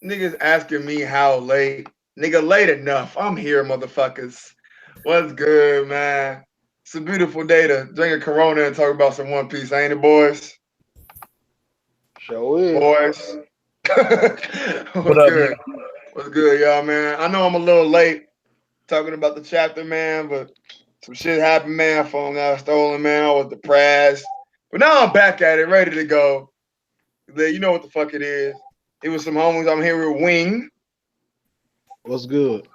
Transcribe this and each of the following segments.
Niggas asking me how late. Nigga, late enough. I'm here, motherfuckers. What's good, man? It's a beautiful day to drink a Corona and talk about some One Piece, ain't it, boys? Sure is. Boys. What What's up, good? nigga? What's good, y'all, man? I know I'm a little late talking about the chapter, man, but some shit happened, man. Phone got stolen, man. I was depressed. But now I'm back at it, ready to go. You know what the fuck it is. It was some homies. I'm here with Wing. What's good?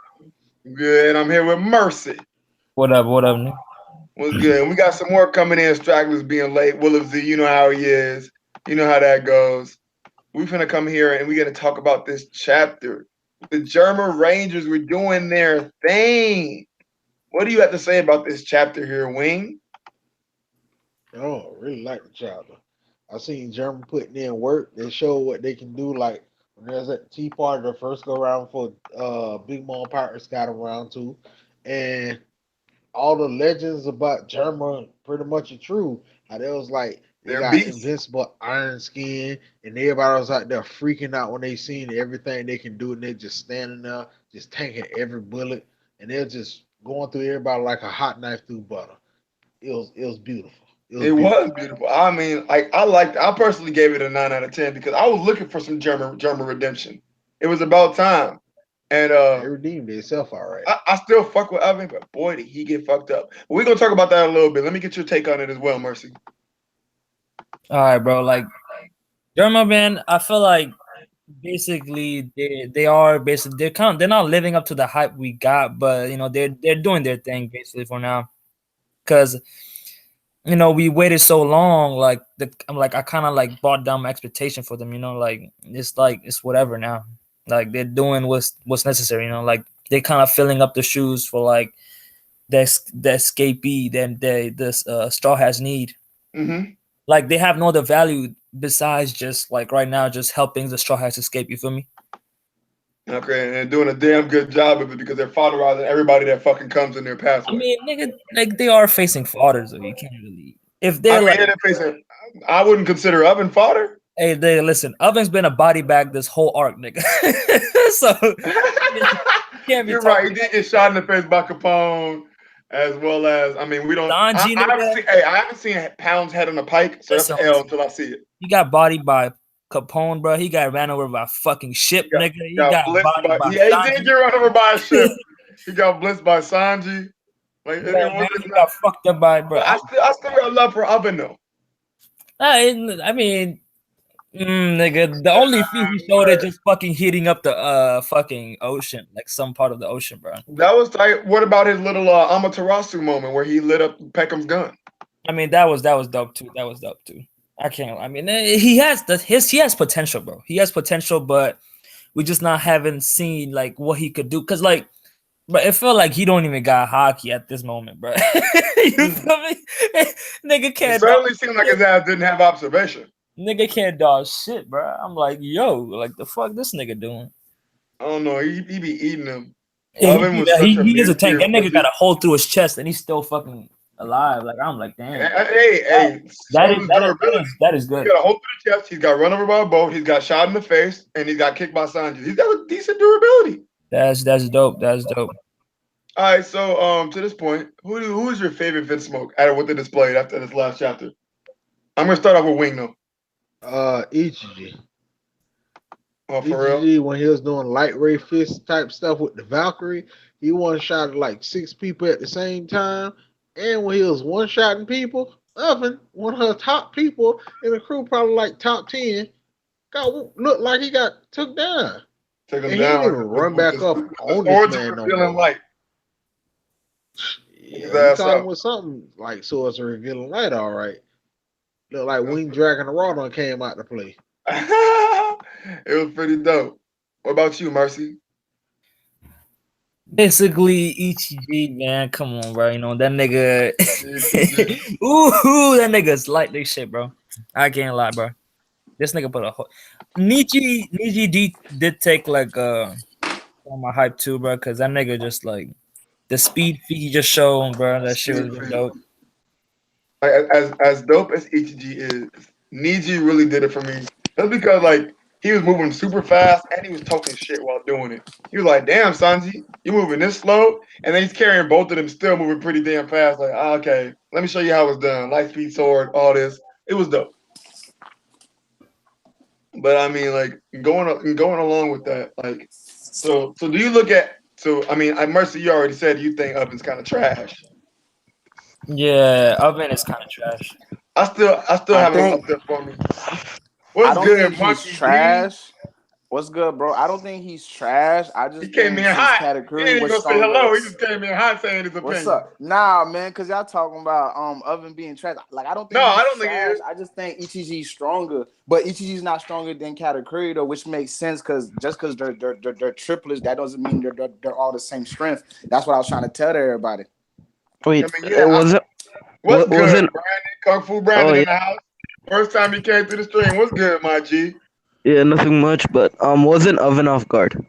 Good. I'm here with Mercy. What up, nigga? What's good? And we got some more coming in. Stragglers being late. Willis Z, you know how he is. You know how that goes. We finna come here and we gonna talk about this chapter. The German Rangers were doing their thing. What do you have to say about this chapter here, Wing? Oh, really like the chapter. I seen German putting in work. They show what they can do. Like when there's at the Tea Party, the first go around for Big Mom Pirates got around too, and all the legends about Germa pretty much are true. How they was like they They're got beasts. invincible iron skin, and everybody was out there freaking out when they seen everything they can do, and they just standing there, just tanking every bullet, and they're just going through everybody like a hot knife through butter. It was beautiful. It was It was beautiful. beautiful. I mean, like I liked. I personally gave it a 9 out of 10 because I was looking for some German redemption. It was about time, and They redeemed themselves all right. I still fuck with Oven, but boy, did he get fucked up. But we're gonna talk about that a little bit. Let me get your take on it as well, Mercy. All right, bro. Like Germa, man, I feel like basically they are basically they're not living up to the hype we got, but they're doing their thing basically for now. Cause we waited so long, I'm like I kind of like brought down my expectation for them. Like it's whatever now. Like they're doing what's necessary. Like they're kind of filling up the shoes for like the escapee that this straw has need. Mm-hmm. Like they have no other value besides just like right now just helping the straw hats escape. You feel me? Okay, and they're doing a damn good job of it because they're fatherizing everybody that fucking comes in their I pathway. mean, nigga, like they are facing fathers, though. You can't really. If I they're mean, like, they're facing. I wouldn't consider Oven fodder. hey, they listen. Oven's been a body bag this whole arc, nigga. So you can't be You're talking right. He did get shot in the face by Capone, as well as I mean, we don't. Sanji, I haven't nigga. seen. Hey, I haven't seen Pound's head on a pike, so that's Listen, an L listen. until I see it. He got bodied by Capone, bro. He got ran over by a fucking ship, nigga. He He got got blitzed bodied by. by Yeah, he did Sanji. get run over by a ship. He got blitzed by Sanji. Like Yeah, it man, was. It's he not. got fucked up by, bro. But I still got love for Oven though. I mean, nigga, the only feat he showed is just fucking heating up the fucking ocean, like some part of the ocean, bro. That was tight. What about his little Amaterasu moment where he lit up Peckham's gun? I mean, that was dope too. That was dope too. I can't. I mean, he has potential, bro. He has potential, but we just not haven't seen like what he could do. Cause like, but it felt like he don't even got hockey at this moment, bro. You Mm. feel me? Nigga It can't dodge certainly seemed like shit. his ass didn't have observation. Nigga can't dodge shit, bro. I'm like, yo, like the fuck this nigga doing? I don't know. He be eating them. Yeah, Oven was such a he is a mid tank. tier That nigga got pussy. a hole through his chest, and he's still fucking alive. Like I'm like, damn, Hey, that hey, that shows is his that is that durability. is that is He good. got a hole through the chest. He's got run over by a boat. He's got shot in the face, and he's got kicked by Sanji. He's got a decent durability. That's dope. That's dope. All right, so to this point, who is your favorite Vince Smoke out of what they displayed after this last chapter? I'm gonna start off with Wing though. Ichiji. Oh, for real? Ichiji, when he was doing light ray fist type stuff with the Valkyrie, he one shot like six people at the same time. And when he was one shotting people, Oven, one of her top people in the crew, probably like top 10, got looked like he got took down. Took him And he didn't even down run with back up the on this swords of man no revealing more. light. Took his Yeah, he ass caught him out. with something like Swords of Revealing Light, all right. Look like Wing Dragon the Raw done came out to play. It was pretty dope. What about you, Mercy? Basically, ETG man, come on, bro. That nigga. GTG. Ooh, that nigga's like this shit, bro. I can't lie, bro. This nigga put a whole. Niji did take like on my hype too, bro, because that nigga just like the speed feat he just showed, bro. That shit was Speed just feet. dope. Like, as dope as HG is, Niji really did it for me. That's because like he was moving super fast and he was talking shit while doing it. He was like, "Damn, Sanji, you moving this slow?" And then he's carrying both of them, still moving pretty damn fast. Like, okay, let me show you how it's done. Light speed sword, all this. It was dope. But I mean, like going along with that, like, so do you look at? So I mean, Mercy, you already said you think Oven's kind of trash. Yeah, Oven is kind of trash. I still I have him up think there for me. I What's don't good, think he's Monkey D? trash. What's good, bro? I don't think he's trash. I He just came think in since hot. He Katakuri ain't even was gonna say stronger. hello. He just came in hot saying his What's opinion. up? Nah, man, cause y'all talking about Oven being trash. Like I don't No, think I he's don't think he trash. is. I just think Ichiji's stronger, but Ichiji's not stronger than Katakuri though, which makes sense because just because they're triplets, that doesn't mean they're all the same strength. That's what I was trying to tell everybody. I Wait, mean, yeah. was it What's good, wasn't? Brandon? Kung Fu Oh Brandon yeah, in the house. First time he came through the stream. What's good, my G? yeah, nothing much, but wasn't Oven off guard?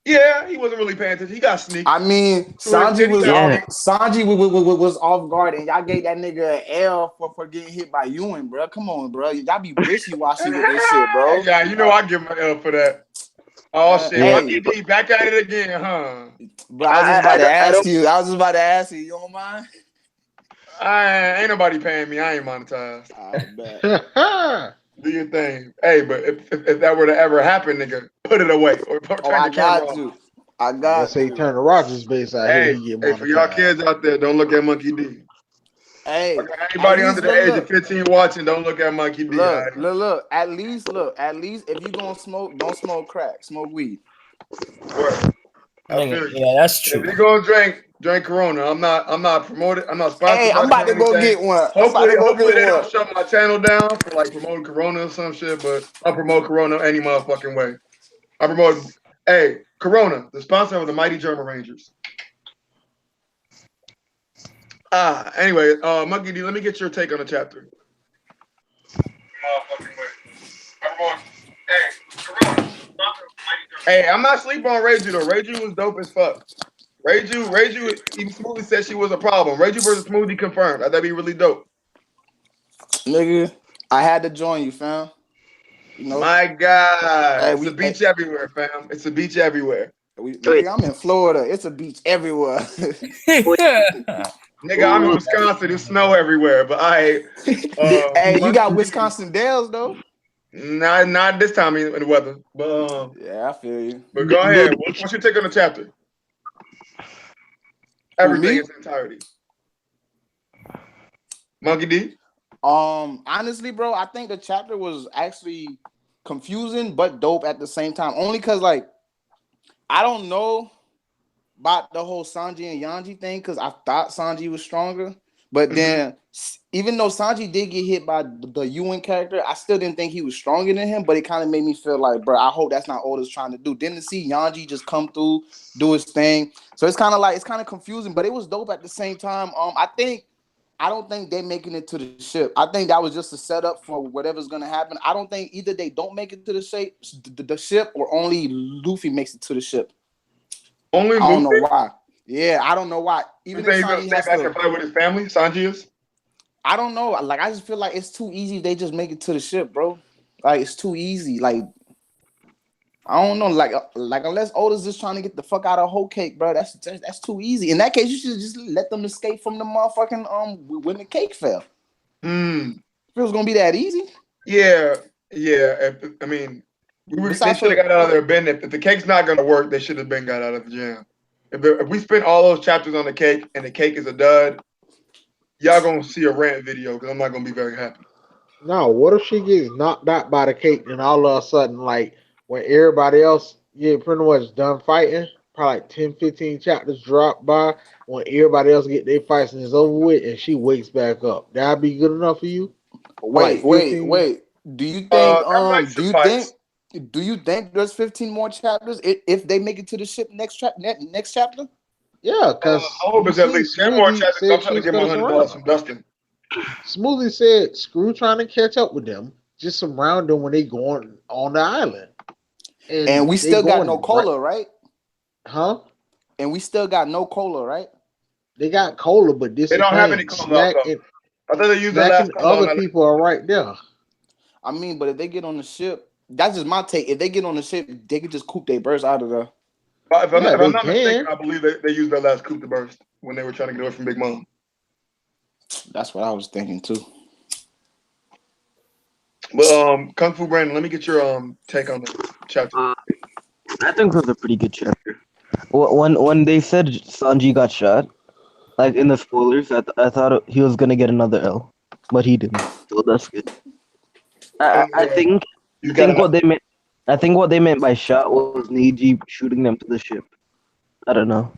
Yeah, he wasn't really paying attention. He got I sneaked. mean, To an extent, he got Yeah, sneaked. Sanji was off guard, and y'all gave that nigga an L for getting hit by Ewan, bro. Come on, bro. Y'all be wishy washy with this shit, bro. Yeah, you know I give him an L for that. Oh shit, yeah. Monkey Hey, D back at it again, huh? but I was just I about to don't. I ask don't. you. I was just about to ask you. You don't mind? I ain't nobody paying me. I ain't monetized. I bet. Do your thing. Hey, but if that were to ever happen, nigga, put it away or Oh, turn I your camera got off. you. I Unless got they you. turn the Rogers base out here, Hey, he get hey, for y'all monetized. kids out there, don't look at Monkey D. Hey, at Anybody under least the age of look. 15 watching, don't look at Monkey D. All right? Look. At least if you gonna smoke, don't smoke crack. Smoke weed. Word. I Nigga, feel you. yeah, that's If true. you're gonna drink Corona. I'm not promoted. I'm not Hey, sponsored by I'm the about to go anything. get one. I'm about Hopefully, to go hopefully get they one. don't shut my channel down for like promoting Corona or some shit. But I'll promote Corona any motherfucking way. I promote. Hey, Corona, the sponsor of the Mighty German Rangers. Anyway, Monkey D, let me get your take on the chapter. Motherfucking way. I promote. Hey, Corona, sponsor of the Mighty German. Hey, I'm not sleeping on Reiju though. Reiju was dope as fuck. Reiju, even Smoothie said she was a problem. Reiju versus Smoothie confirmed. That'd be really dope. Nigga, I had to join you, fam. You know, My God, hey, it's a beach everywhere, fam. It's a beach everywhere. Wait, nigga, I'm in Florida. It's a beach everywhere. wait. Nigga, I'm in Wisconsin. There's snow everywhere. But Hey, you got Monkey D, Wisconsin Dells though. not this time in the weather. Yeah, I feel you. But go Did, ahead. What's your take on the chapter? Who Everything in me? its entirety. Monkey D. Honestly, bro, I think the chapter was actually confusing but dope at the same time. Only because like I don't know about the whole Sanji and Yanji thing because I thought Sanji was stronger. But Mm-hmm. then, even though Sanji did get hit by the Ewan character, I still didn't think he was stronger than him. But it kind of made me feel like, bro, I hope that's not Oda's trying to do. Didn't see Yanji just come through, do his thing. So it's kind of like it's kind of confusing, but it was dope at the same time. I don't think they making it to the ship. I think that was just a setup for whatever's gonna happen. I don't think either they don't make it to the ship, or only Luffy makes it to the ship. Only I don't Luffy? know why. Yeah, I don't know why. You Even if think he's gonna Sanji stay has back and to, fight with his family? Sanji is? I don't know. Like I just feel like it's too easy. If they just make it to the ship, bro. Like it's too easy. Like I don't know. Like unless Oda's just trying to get the fuck out of whole cake, bro. That's too easy. In that case, you should just let them escape from the motherfucking when the cake fell. Hmm. If it was gonna be that easy. Yeah, yeah. I mean, they Besides should have for got out of there. Been if the cake's not gonna work, they should have been got out of the jam. If we spent all those chapters on the cake and the cake is a dud, y'all gonna see a rant video because I'm not gonna be very happy. No, what if she gets knocked out by the cake and all of a sudden, like, when everybody else get pretty much done fighting, probably like 10, 15 chapters drop by, when everybody else get their fights and it's over with, and she wakes back up. That'd be good enough for you? For like 15? wait. Do you think That might suffice. there's 15 more chapters if they make it to the ship next chapter? Yeah, I because hope you it's at seen least 10 more Smoothie chapters. I'm said trying she to was get my going to $100 surround from them. Dustin. Smoothie said, screw trying to catch up with them, just surround them when they going on the island. And And we they still got no going right, cola, right? huh? And we still got no cola, right? They got cola, but this They the don't have any thing. cola out though. I thought they used the Snack last and cola on other that. people are right there. I mean, but if they get on the ship, That's just my take. If they get on the ship, they could just coop their burst out of there. Yeah, If I'm they not mistaken, can. I believe they used their last coup to burst when they were trying to get away from Big Mom. That's what I was thinking too. But Kung Fu Brandon, let me get your take on this chapter. Uh, I think it was a pretty good chapter. When they said Sanji got shot, like in the spoilers, I thought he was gonna get another L, but he didn't. So that's good. I, And I I think he's I got think enough. what they meant. I think what they meant by shot was Neji shooting them to the ship. I don't know.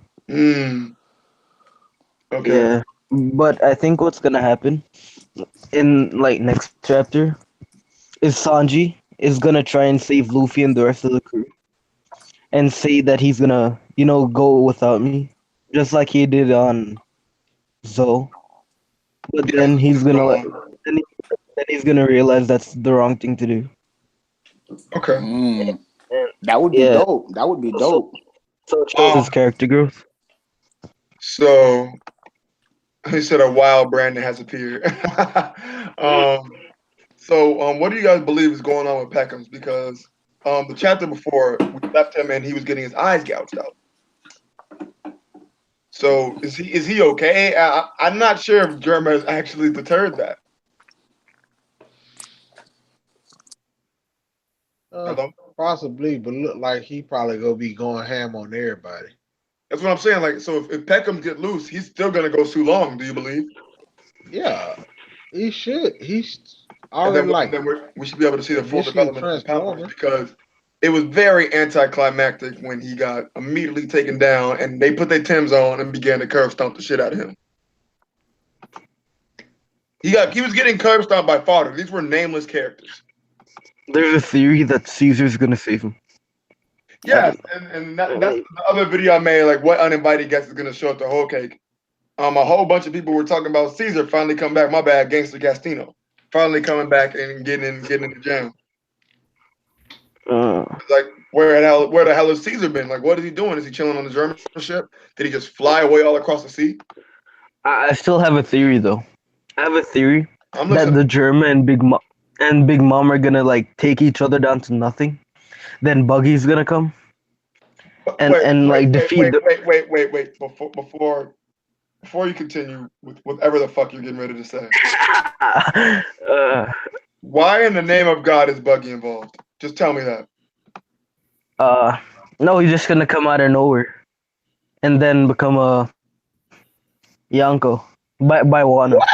Okay. Yeah, but I think what's gonna happen in like next chapter is Sanji is gonna try and save Luffy and the rest of the crew, and say that he's gonna, go without me, just like he did on Zoe. But Yeah, then he's gonna go like, on. then, then he's gonna realize that's the wrong thing to do. Okay. Mm, And that would be yeah, dope. That would be so dope. so it shows Um. his character growth. So he said a wild Brandon has appeared. um. So what do you guys believe is going on with Peckham's? Because the chapter before we left him and he was getting his eyes gouged out. So is he okay? I'm not sure if Germa has actually deterred that. Uh, Hello. Possibly, but look like he probably gonna be going ham on everybody. That's what I'm saying. Like, so if Peckham get loose, he's still gonna go too long. Do you believe? Yeah, he should. He's And already then like we should be able to see the full initially development of his powers transforming. because it was very anticlimactic when he got immediately taken down and they put their Tims on and began to curb stomp the shit out of him. He was getting curb stomped by fodder. These were nameless characters. There's a theory that Caesar's gonna save him. I Yes, don't and know. that's the other video I made. Like, what uninvited guest is gonna show up to whole cake? A whole bunch of people were talking about Caesar finally come back. My bad, Gangster Gastino finally coming back and getting in the jam. Uh, Like, where the hell has Caesar been? Like, what is he doing? Is he chilling on the German ship? Did he just fly away all across the sea? I still have a theory though. I have a theory I'm that listening. the Germa and Big Mom are gonna like take each other down to nothing. Then Buggy's gonna come and Wait, and wait, like wait, defeat wait, the. wait, wait, wait, wait. Before you continue with whatever the fuck you're getting ready to say, uh, why in the name of God is Buggy involved? Just tell me that. uh, no, he's just gonna come out of nowhere and then become a Yanko by Wano. What?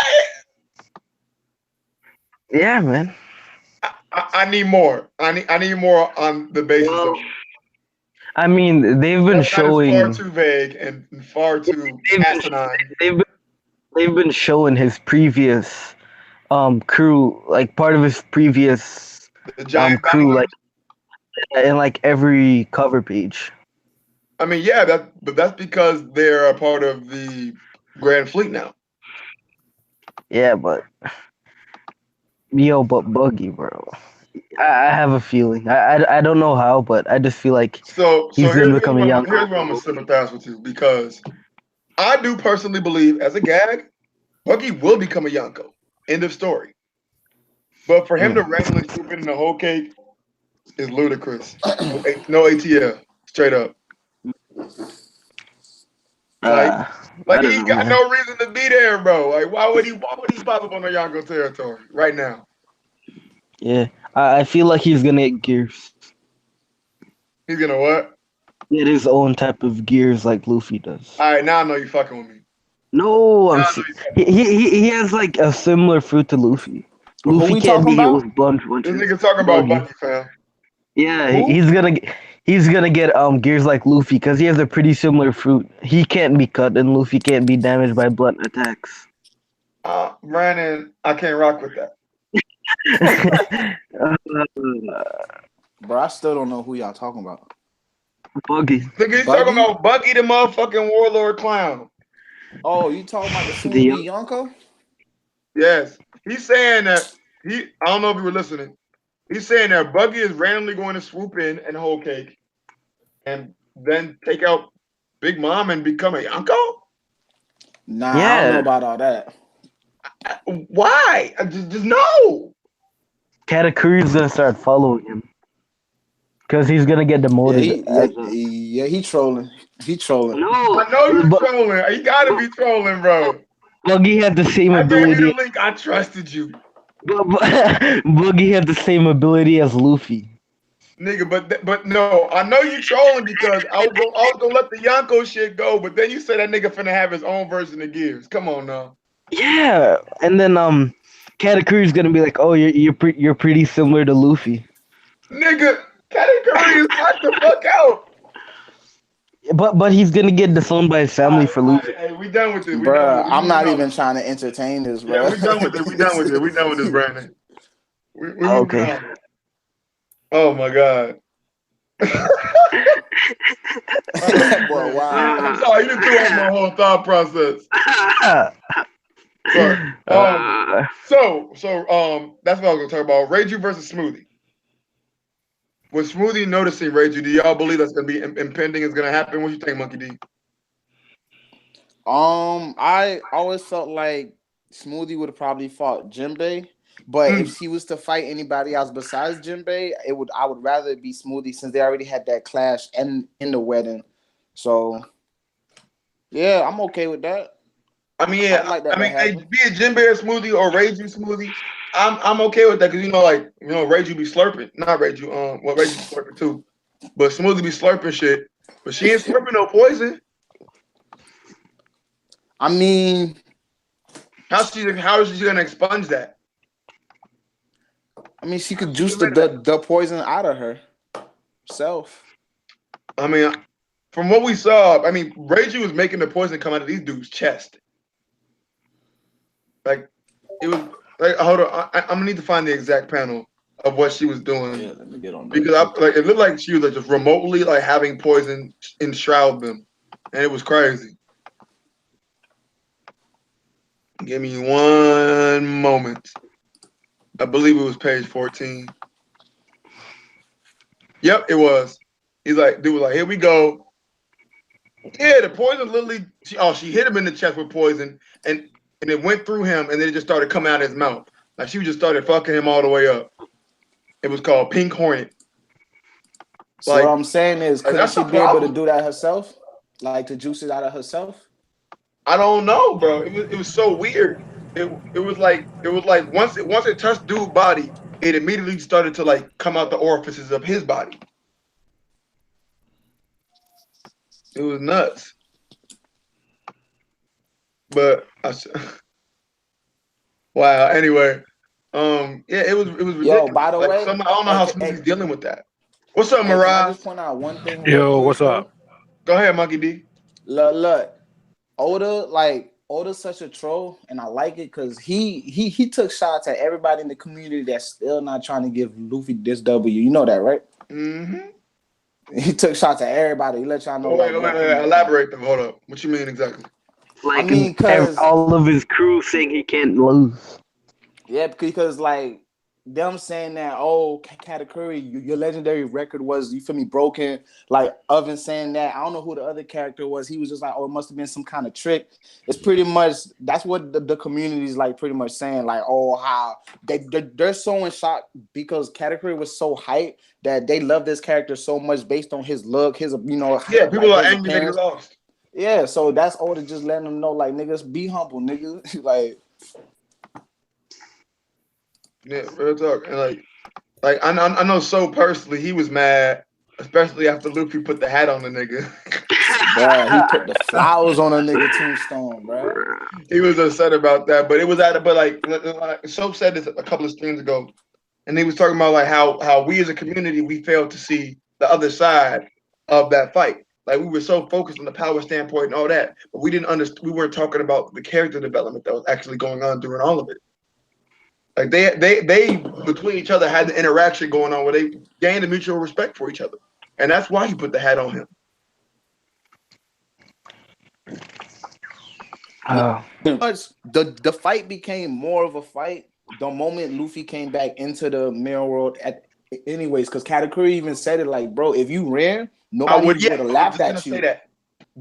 Yeah, man. I need more. I need more on the basis of Well, I mean, they've been that is far showing. too vague and far too They've been asinine. they've been they've been showing his previous crew, like part of his previous The giant crew, like battlers. in like every cover page. I mean, yeah, but that's because they're a part of the Grand Fleet now. Yeah, but but Buggy, bro. I have a feeling. I don't know how, but I just feel like So he's gonna become a young here's where I'm gonna sympathize with you because I do personally believe as a gag, Buggy will become a Yonko. End of story. But for him to Mm. randomly swoop in the whole cake is ludicrous. No ATL, straight up. Like, Uh, like I don't he know, got man. no reason to be there, bro. Like, why would he pop up on the Yonko territory right now? Yeah, I feel like he's gonna get gears. He's gonna what? Get his own type of gears like Luffy does. All right, now I know you fucking with me. No, Now I'm I know se- you fucking with me. he has like a similar fruit to Luffy. Who Luffy we can't talking be hit about? with blunt This punches. nigga talking about Buggy. Buggy, fam. Yeah, Who? he's gonna get gears like Luffy because he has a pretty similar fruit. He can't be cut, and Luffy can't be damaged by blunt attacks. Brandon, I can't rock with that. uh, Bro, I still don't know who y'all talking about. Buggy, Nigga, he's talking Buggy? about Buggy the motherfucking warlord clown. Oh, you talking about the soon the be Yonko? Yes. He's saying that I don't know if you were listening. He's saying that Buggy is randomly going to swoop in and whole cake and then take out Big Mom and become a Yonko? Nah, I don't know yeah, about all that. Why? Just no. Katakuri's gonna start following him. because he's gonna get Yeah, demoted. he trolling. He trolling. No, I know you but, trolling. You gotta be trolling, bro. Buggy had the same I gave you ability. the link. I trusted you, Buggy had the same ability as Luffy. nigga. But no, I know you trolling because I was gonna let the Yonko shit go, but then you said that nigga finna have his own version of Gears. Come on now, Yeah, and then Katakuri's gonna be like, "Oh, you're pretty similar to Luffy." nigga. Category is knocked the fuck out. But he's gonna get disowned by his family for All losing. right, hey, we done with it. We done with Bruh, it. We I'm moving not on. even trying to entertain this, Yeah, bro. we done with it. We done with it. We done with this, Brandon. We moving Okay. on. Oh my god. That boy, Man. wow. I'm sorry, you done threw off my whole thought process. Sorry. So that's what I was gonna talk about. Reiju versus Smoothie. With Smoothie noticing Reiju, do y'all believe that's gonna be impending? Is gonna happen? What you think, Monkey D? I always felt like Smoothie would have probably fought Jinbei, but if she was to fight anybody else besides Jinbei, I would rather it be Smoothie since they already had that clash in the wedding. So yeah, I'm okay with that. I mean, I would yeah. like that I to mean, hey, happen. be it Jim Bear smoothie or Reiju smoothie, I'm okay with that because Reiju be slurping, not Reiju. Well, Reiju be slurping too, but smoothie be slurping shit. But she ain't slurping no poison. I mean, How is she gonna expunge that? she How could she juice get rid of that? the poison out of herself. I mean, from what we saw, I mean, Reiju was making the poison come out of these dudes' chest. Like it was. Like, hold on, I'm gonna need to find the exact panel of what she was doing Yeah, let me get on because it looked like she was like, just remotely like having poison enshroud them, and it was crazy. Give me one moment. I believe it was page 14. Yep, it was. Dude was like, here we go. Yeah, the poison literally. She hit him in the chest with poison, and it went through him, and then it just started coming out of his mouth. Like she just started fucking him all the way up. It was called Pink Hornet. So what Like, I'm saying is, couldn't that's she the be able to problem. do that herself? Like to juice it out of herself? I don't know, bro. It was so weird. It was like once it touched dude's body, it immediately started to like come out the orifices of his body. It was nuts. But wow. Anyway, yeah, it was Yo, ridiculous. by the Like way, some, I don't know hey, how hey, Smoothie's dealing with that. What's up, hey, can I Mirage? just point out one thing real Yo, quick what's up? though? Go ahead, Monkey D. Look, Oda's such a troll, and I like it because he took shots at everybody in the community that's still not trying to give Luffy this W. You know that, right? Mm-hmm. He took shots at everybody. He let y'all know, Wait, like, wait, yo, wait, come wait, on, man. elaborate them. Hold up. What you mean exactly? I Like mean, cause all of his crew saying he can't lose. yeah, because like them saying that, oh, Katakuri, your legendary record was, you feel me, broken. Like Oven saying that, I don't know who the other character was. He was just like, oh, it must have been some kind of trick. It's pretty much that's what the community is like, pretty much saying like, oh, how they're so in shock because Katakuri was so hyped that they love this character so much based on his look, his Yeah, people like are his angry that he appearance. lost. Yeah, so that's Oda just letting them know, like, niggas, be humble, nigga. Like. Yeah, real talk. And I know so personally he was mad, especially after Luffy put the hat on the nigga. Bruh, he put the flowers on a nigga tombstone, bruh. He was upset about that, but it was at but like Soap said this a couple of streams ago, and he was talking about like how we as a community we failed to see the other side of that fight. Like we were so focused on the power standpoint and all that, but we didn't understand. We weren't talking about the character development that was actually going on during all of it. Like they between each other had the interaction going on where they gained a mutual respect for each other, and that's why he put the hat on him. Oh, The fight became more of a fight the moment Luffy came back into the mirror world anyways, because Katakuri even said it like, bro, if you ran, I nobody would, yeah, would have I was laughed just gonna at say you that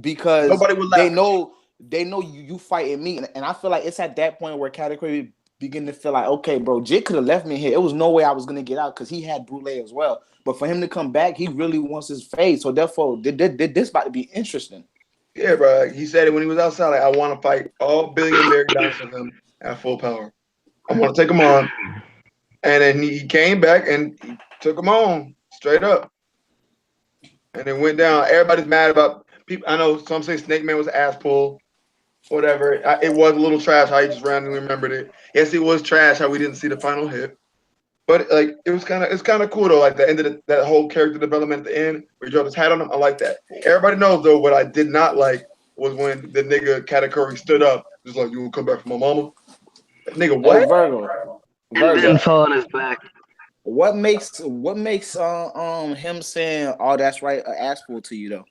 because nobody would laugh at you. they know you fighting me. And I feel like it's at that point where Katakuri beginning to feel like, okay, bro, Jit could have left me here. It was no way I was gonna get out because he had Brule as well. But for him to come back, he really wants his fade. So therefore, this about to be interesting. Yeah, bro. Like, he said it when he was outside. Like, I want to fight all billionaire dinosaurs with him at full power. I want to take him on. And then he came back and he took him on straight up. And it went down. Everybody's mad about people. I know some say Snake Man was an ass pull, whatever. It was a little trash how he just randomly remembered it. Yes, it was trash how we didn't see the final hit. But like it's kind of cool though. Like the end of that whole character development at the end where he dropped his hat on him. I like that. Everybody knows though what I did not like was when the nigga Katakuri stood up, just like you will come back for my mama. Nigga, Hey what? And then fell on his back. What makes him saying, "Oh, that's right," an ass pull to you though?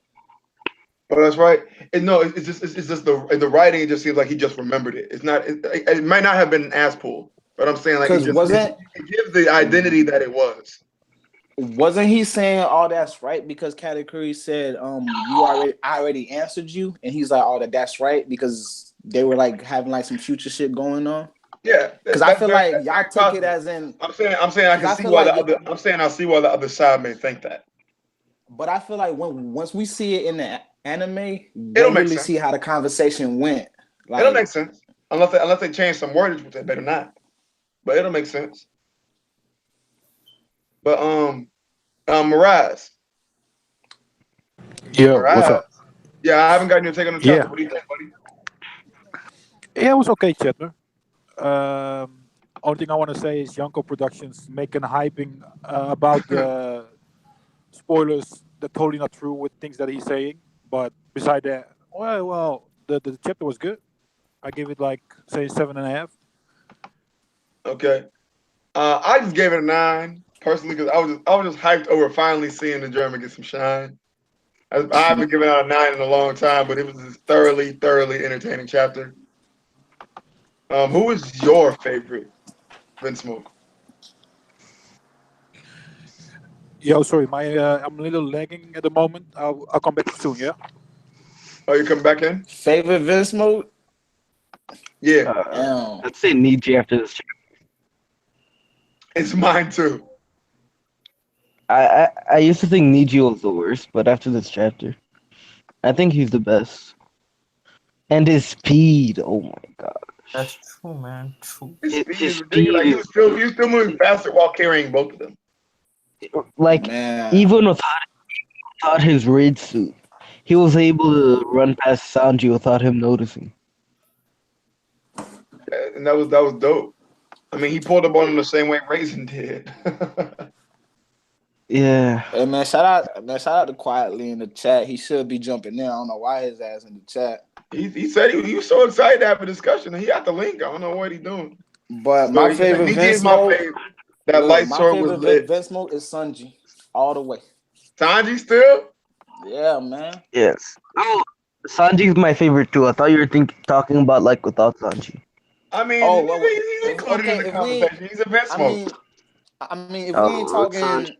Oh, that's right. No, it's just the writing. It just seems like he just remembered it. It's not. It might not have been an ass pull, but I'm saying like Because it gives the identity that it was. wasn't he saying, "Oh, that's right"? Because Katakuri said, I already answered you," and he's like, "Oh, that's right," because they were like having like some future shit going on. Yeah, Because I feel like y'all took it as in. I'm saying I can see feel why like the other. I'm saying I see why the other side may think that. But I feel like once we see it in the anime, It'll we'll make really sense. see how the conversation went. Like, It'll make sense unless they change some wordage, which they better not. But it'll make sense. But Mirage. Yo, what's Mirage. up? Yeah, I haven't gotten your take on the chapter. Yeah, What do you think, buddy? yeah, it was okay, Chetner. Only thing I want to say is Yanko Productions making hyping about the spoilers. That's totally not true with things that he's saying. But beside that, the chapter was good. I give it like say 7.5. Okay. I just gave it a 9 personally because I was just hyped over finally seeing the German get some shine. I haven't given out a 9 in a long time, but it was a thoroughly entertaining chapter. Who is your favorite Vince Smoke? Yo, sorry, my I'm a little lagging at the moment. I'll come back soon. Yeah. Oh, you coming back in? favorite Vince mode. Yeah, Let's say Nietzsche after this. it's mine too. I used to think Nietzsche was the worst, but after this chapter, I think he's the best. And his speed, oh my god. That's true, man. True. His speed His is ridiculous. Like, speed he was still moving faster while carrying both of them. like Man, even without his raid suit, he was able to run past Sanji without him noticing. And that was dope. I mean, he pulled up on him the same way Raisin did. Yeah. hey man, shout out to Quietly in the chat. He should be jumping in. I don't know why his ass in the chat. he said he was so excited to have a discussion, and he got the link. I don't know what he's doing. But So my he said, favorite "Nietzsche Vince is my mode. favorite. That Look, light my sword was favorite lit. Vince mode is Sanji, all the way. Sanji still? Yeah, man. Yes. Oh, Sanji's my favorite too. I thought you were talking about like without Sanji. I mean, Oh well, he's included in the if conversation. He's a Vince I Smoke. mean, if we ain't Oh, talking,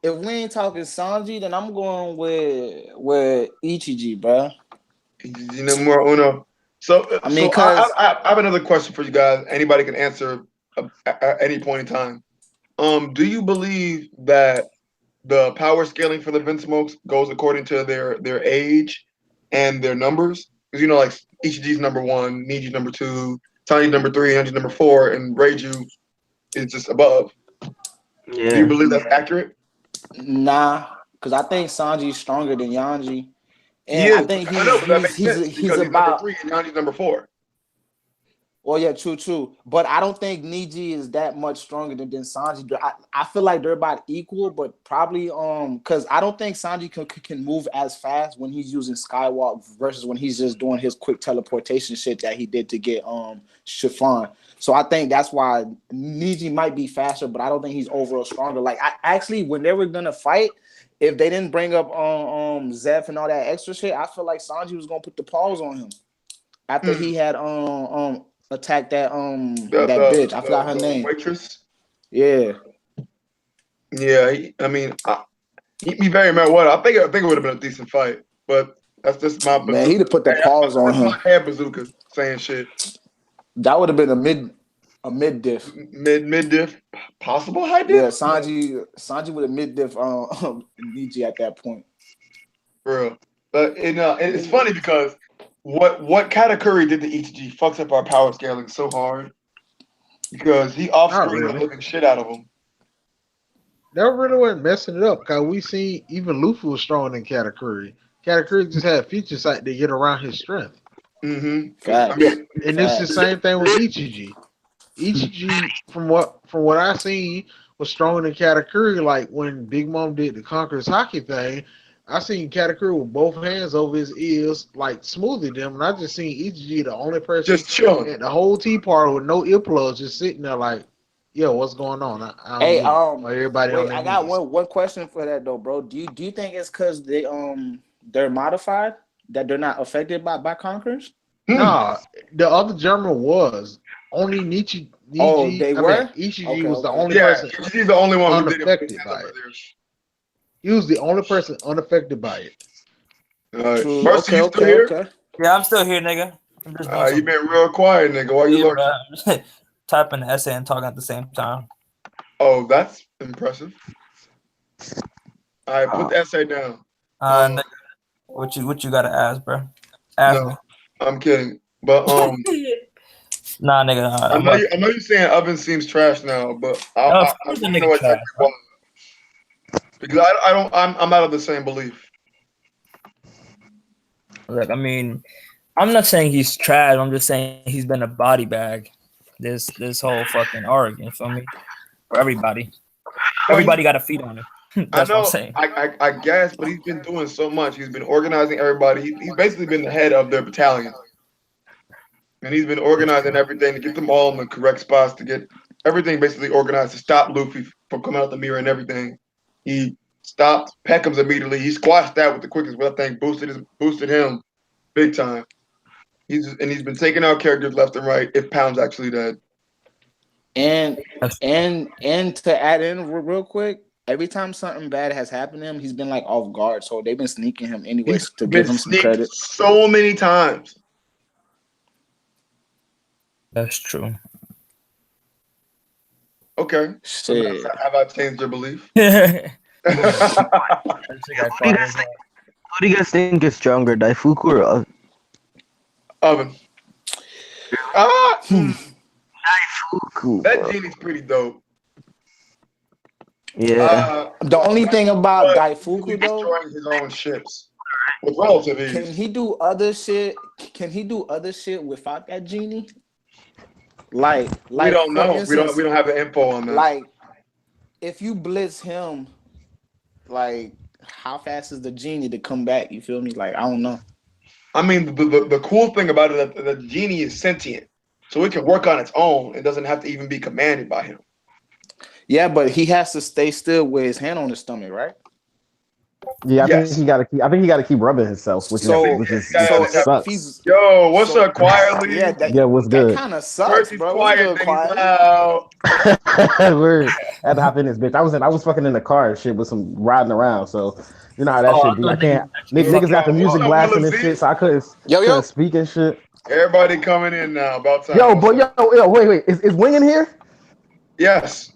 if we ain't talking Sanji, then I'm going with Ichiji, bro. More uno. So, I mean, so cause I have another question for you guys. Anybody can answer at any point in time. Do you believe that the power scaling for the Vince Smokes goes according to their age and their numbers? Because like Ichiji's number 1, Niji's number 2, Tanji's number 3, Hanji's number 4, and Reiju is just above. Yeah. Do you believe that's accurate? nah, cause I think Sanji's stronger than Yanji, He and I is. think I know, but that makes sense he's because he's number about. 3 and Hanji's number 4. Well, yeah, true. But I don't think Niji is that much stronger than Sanji. I feel like they're about equal, but probably because I don't think Sanji can move as fast when he's using Skywalk versus when he's just doing his quick teleportation shit that he did to get Chiffon. So I think that's why Niji might be faster, but I don't think he's overall stronger. Like I actually, when they were gonna fight, if they didn't bring up Zeph and all that extra shit, I feel like Sanji was gonna put the pause on him after he had attack that that bitch. I forgot her name. Waitress. Yeah. Yeah, I mean, he very much what I think it would have been a decent fight, but that's just my bazooka. Man, he'd have put the pause on That's him. my head bazooka saying shit. That would have been A mid diff. mid diff, possible high diff. Yeah, Sanji with a mid diff Nietzsche at that point. For real. But it's funny because what Katakuri did to Ichiji fucks up our power scaling so hard because he off Not screen the really. living shit out of him. They really wasn't messing it up because we seen even Luffy was stronger than Katakuri. Katakuri just had feature sight to get around his strength. Mm-hmm. Facts. I mean, And it's the same thing with Ichiji. Ichiji, from what I seen, was stronger than Katakuri. Like when Big Mom did the Conqueror's Hockey thing, I seen Katakuri with both hands over his ears, like smoothing them, and I just seen Ichiji the only person just chilling. at the whole tea party with no earplugs, just sitting there like, yo, what's going on? I don't Hey, get it. While everybody on wait, their I got knees. one question for that though, bro. Do you think it's because they're modified that they're not affected by conquerors? Nah, the other German was only Nietzsche. Oh, they were? Ichiji Okay, was the okay. only Yeah, person he's the only one who didn't put his unaffected hands by up it. there. He was the only person unaffected by it. True. Mercy, you still here? Yeah, I'm still here, nigga. I'm just doing You been real quiet, nigga. Why you lurking? I'm just typing the essay and talking at the same time. Oh, that's impressive. All right, put the essay down. Nigga, what you gotta ask, bro? Ask No, me. I'm kidding. But Nah, nigga. I know you're saying Oven seems trash now, but I Of want course to the know nigga what trash, bro. because I'm out of the same belief. Look, I mean, I'm not saying he's trash. I'm just saying he's been a body bag. This whole fucking arc, you feel me? For everybody. Everybody got a feed on him. I That's what I'm know, saying. I guess, but he's been doing so much. He's been organizing everybody. He's basically been the head of their battalion, and he's been organizing everything to get them all in the correct spots to get everything basically organized to stop Luffy from coming out the mirror and everything. He stopped Peckham's immediately. He squashed that with the quickest, which I think boosted him big time. He's been taking out characters left and right. If Pound's actually dead, And to add in real quick, every time something bad has happened to him, he's been like off guard. So they've been sneaking him anyways he's to been give him some sneaked credit. so many times. That's true. Okay, so Shit. have I changed your belief? That Who do you guys think is stronger, Daifuku or Oven. Daifuku? That Bro. genie's pretty dope. Yeah. The only thing about But Daifuku he's though, destroying his own ships with relative ease. can he do other shit? Can he do other shit without that genie? Like We don't for know. instance, We don't have the info on that. like if you blitz him, like how fast is the genie to come back? You feel me? Like I don't know. I mean, the cool thing about it is that the genie is sentient, so it can work on its own. It doesn't have to even be commanded by him. Yeah, but he has to stay still with his hand on his stomach, right? Yeah, I Yes. think he got to keep rubbing himself, which if sucks. Yo, what's up, quietly? Yeah, What's that good? kind of sucks, Mercy's bro. What's quiet, good, then he's quiet? loud. Word. I had to hop in this bitch. I was fucking in the car and shit with some riding around, so you know how that shit be. I can't. Niggas got the music blasting and shit, so I couldn't speak and shit. Everybody coming in now. About time. Yo, wait, is Wing in here? Yes.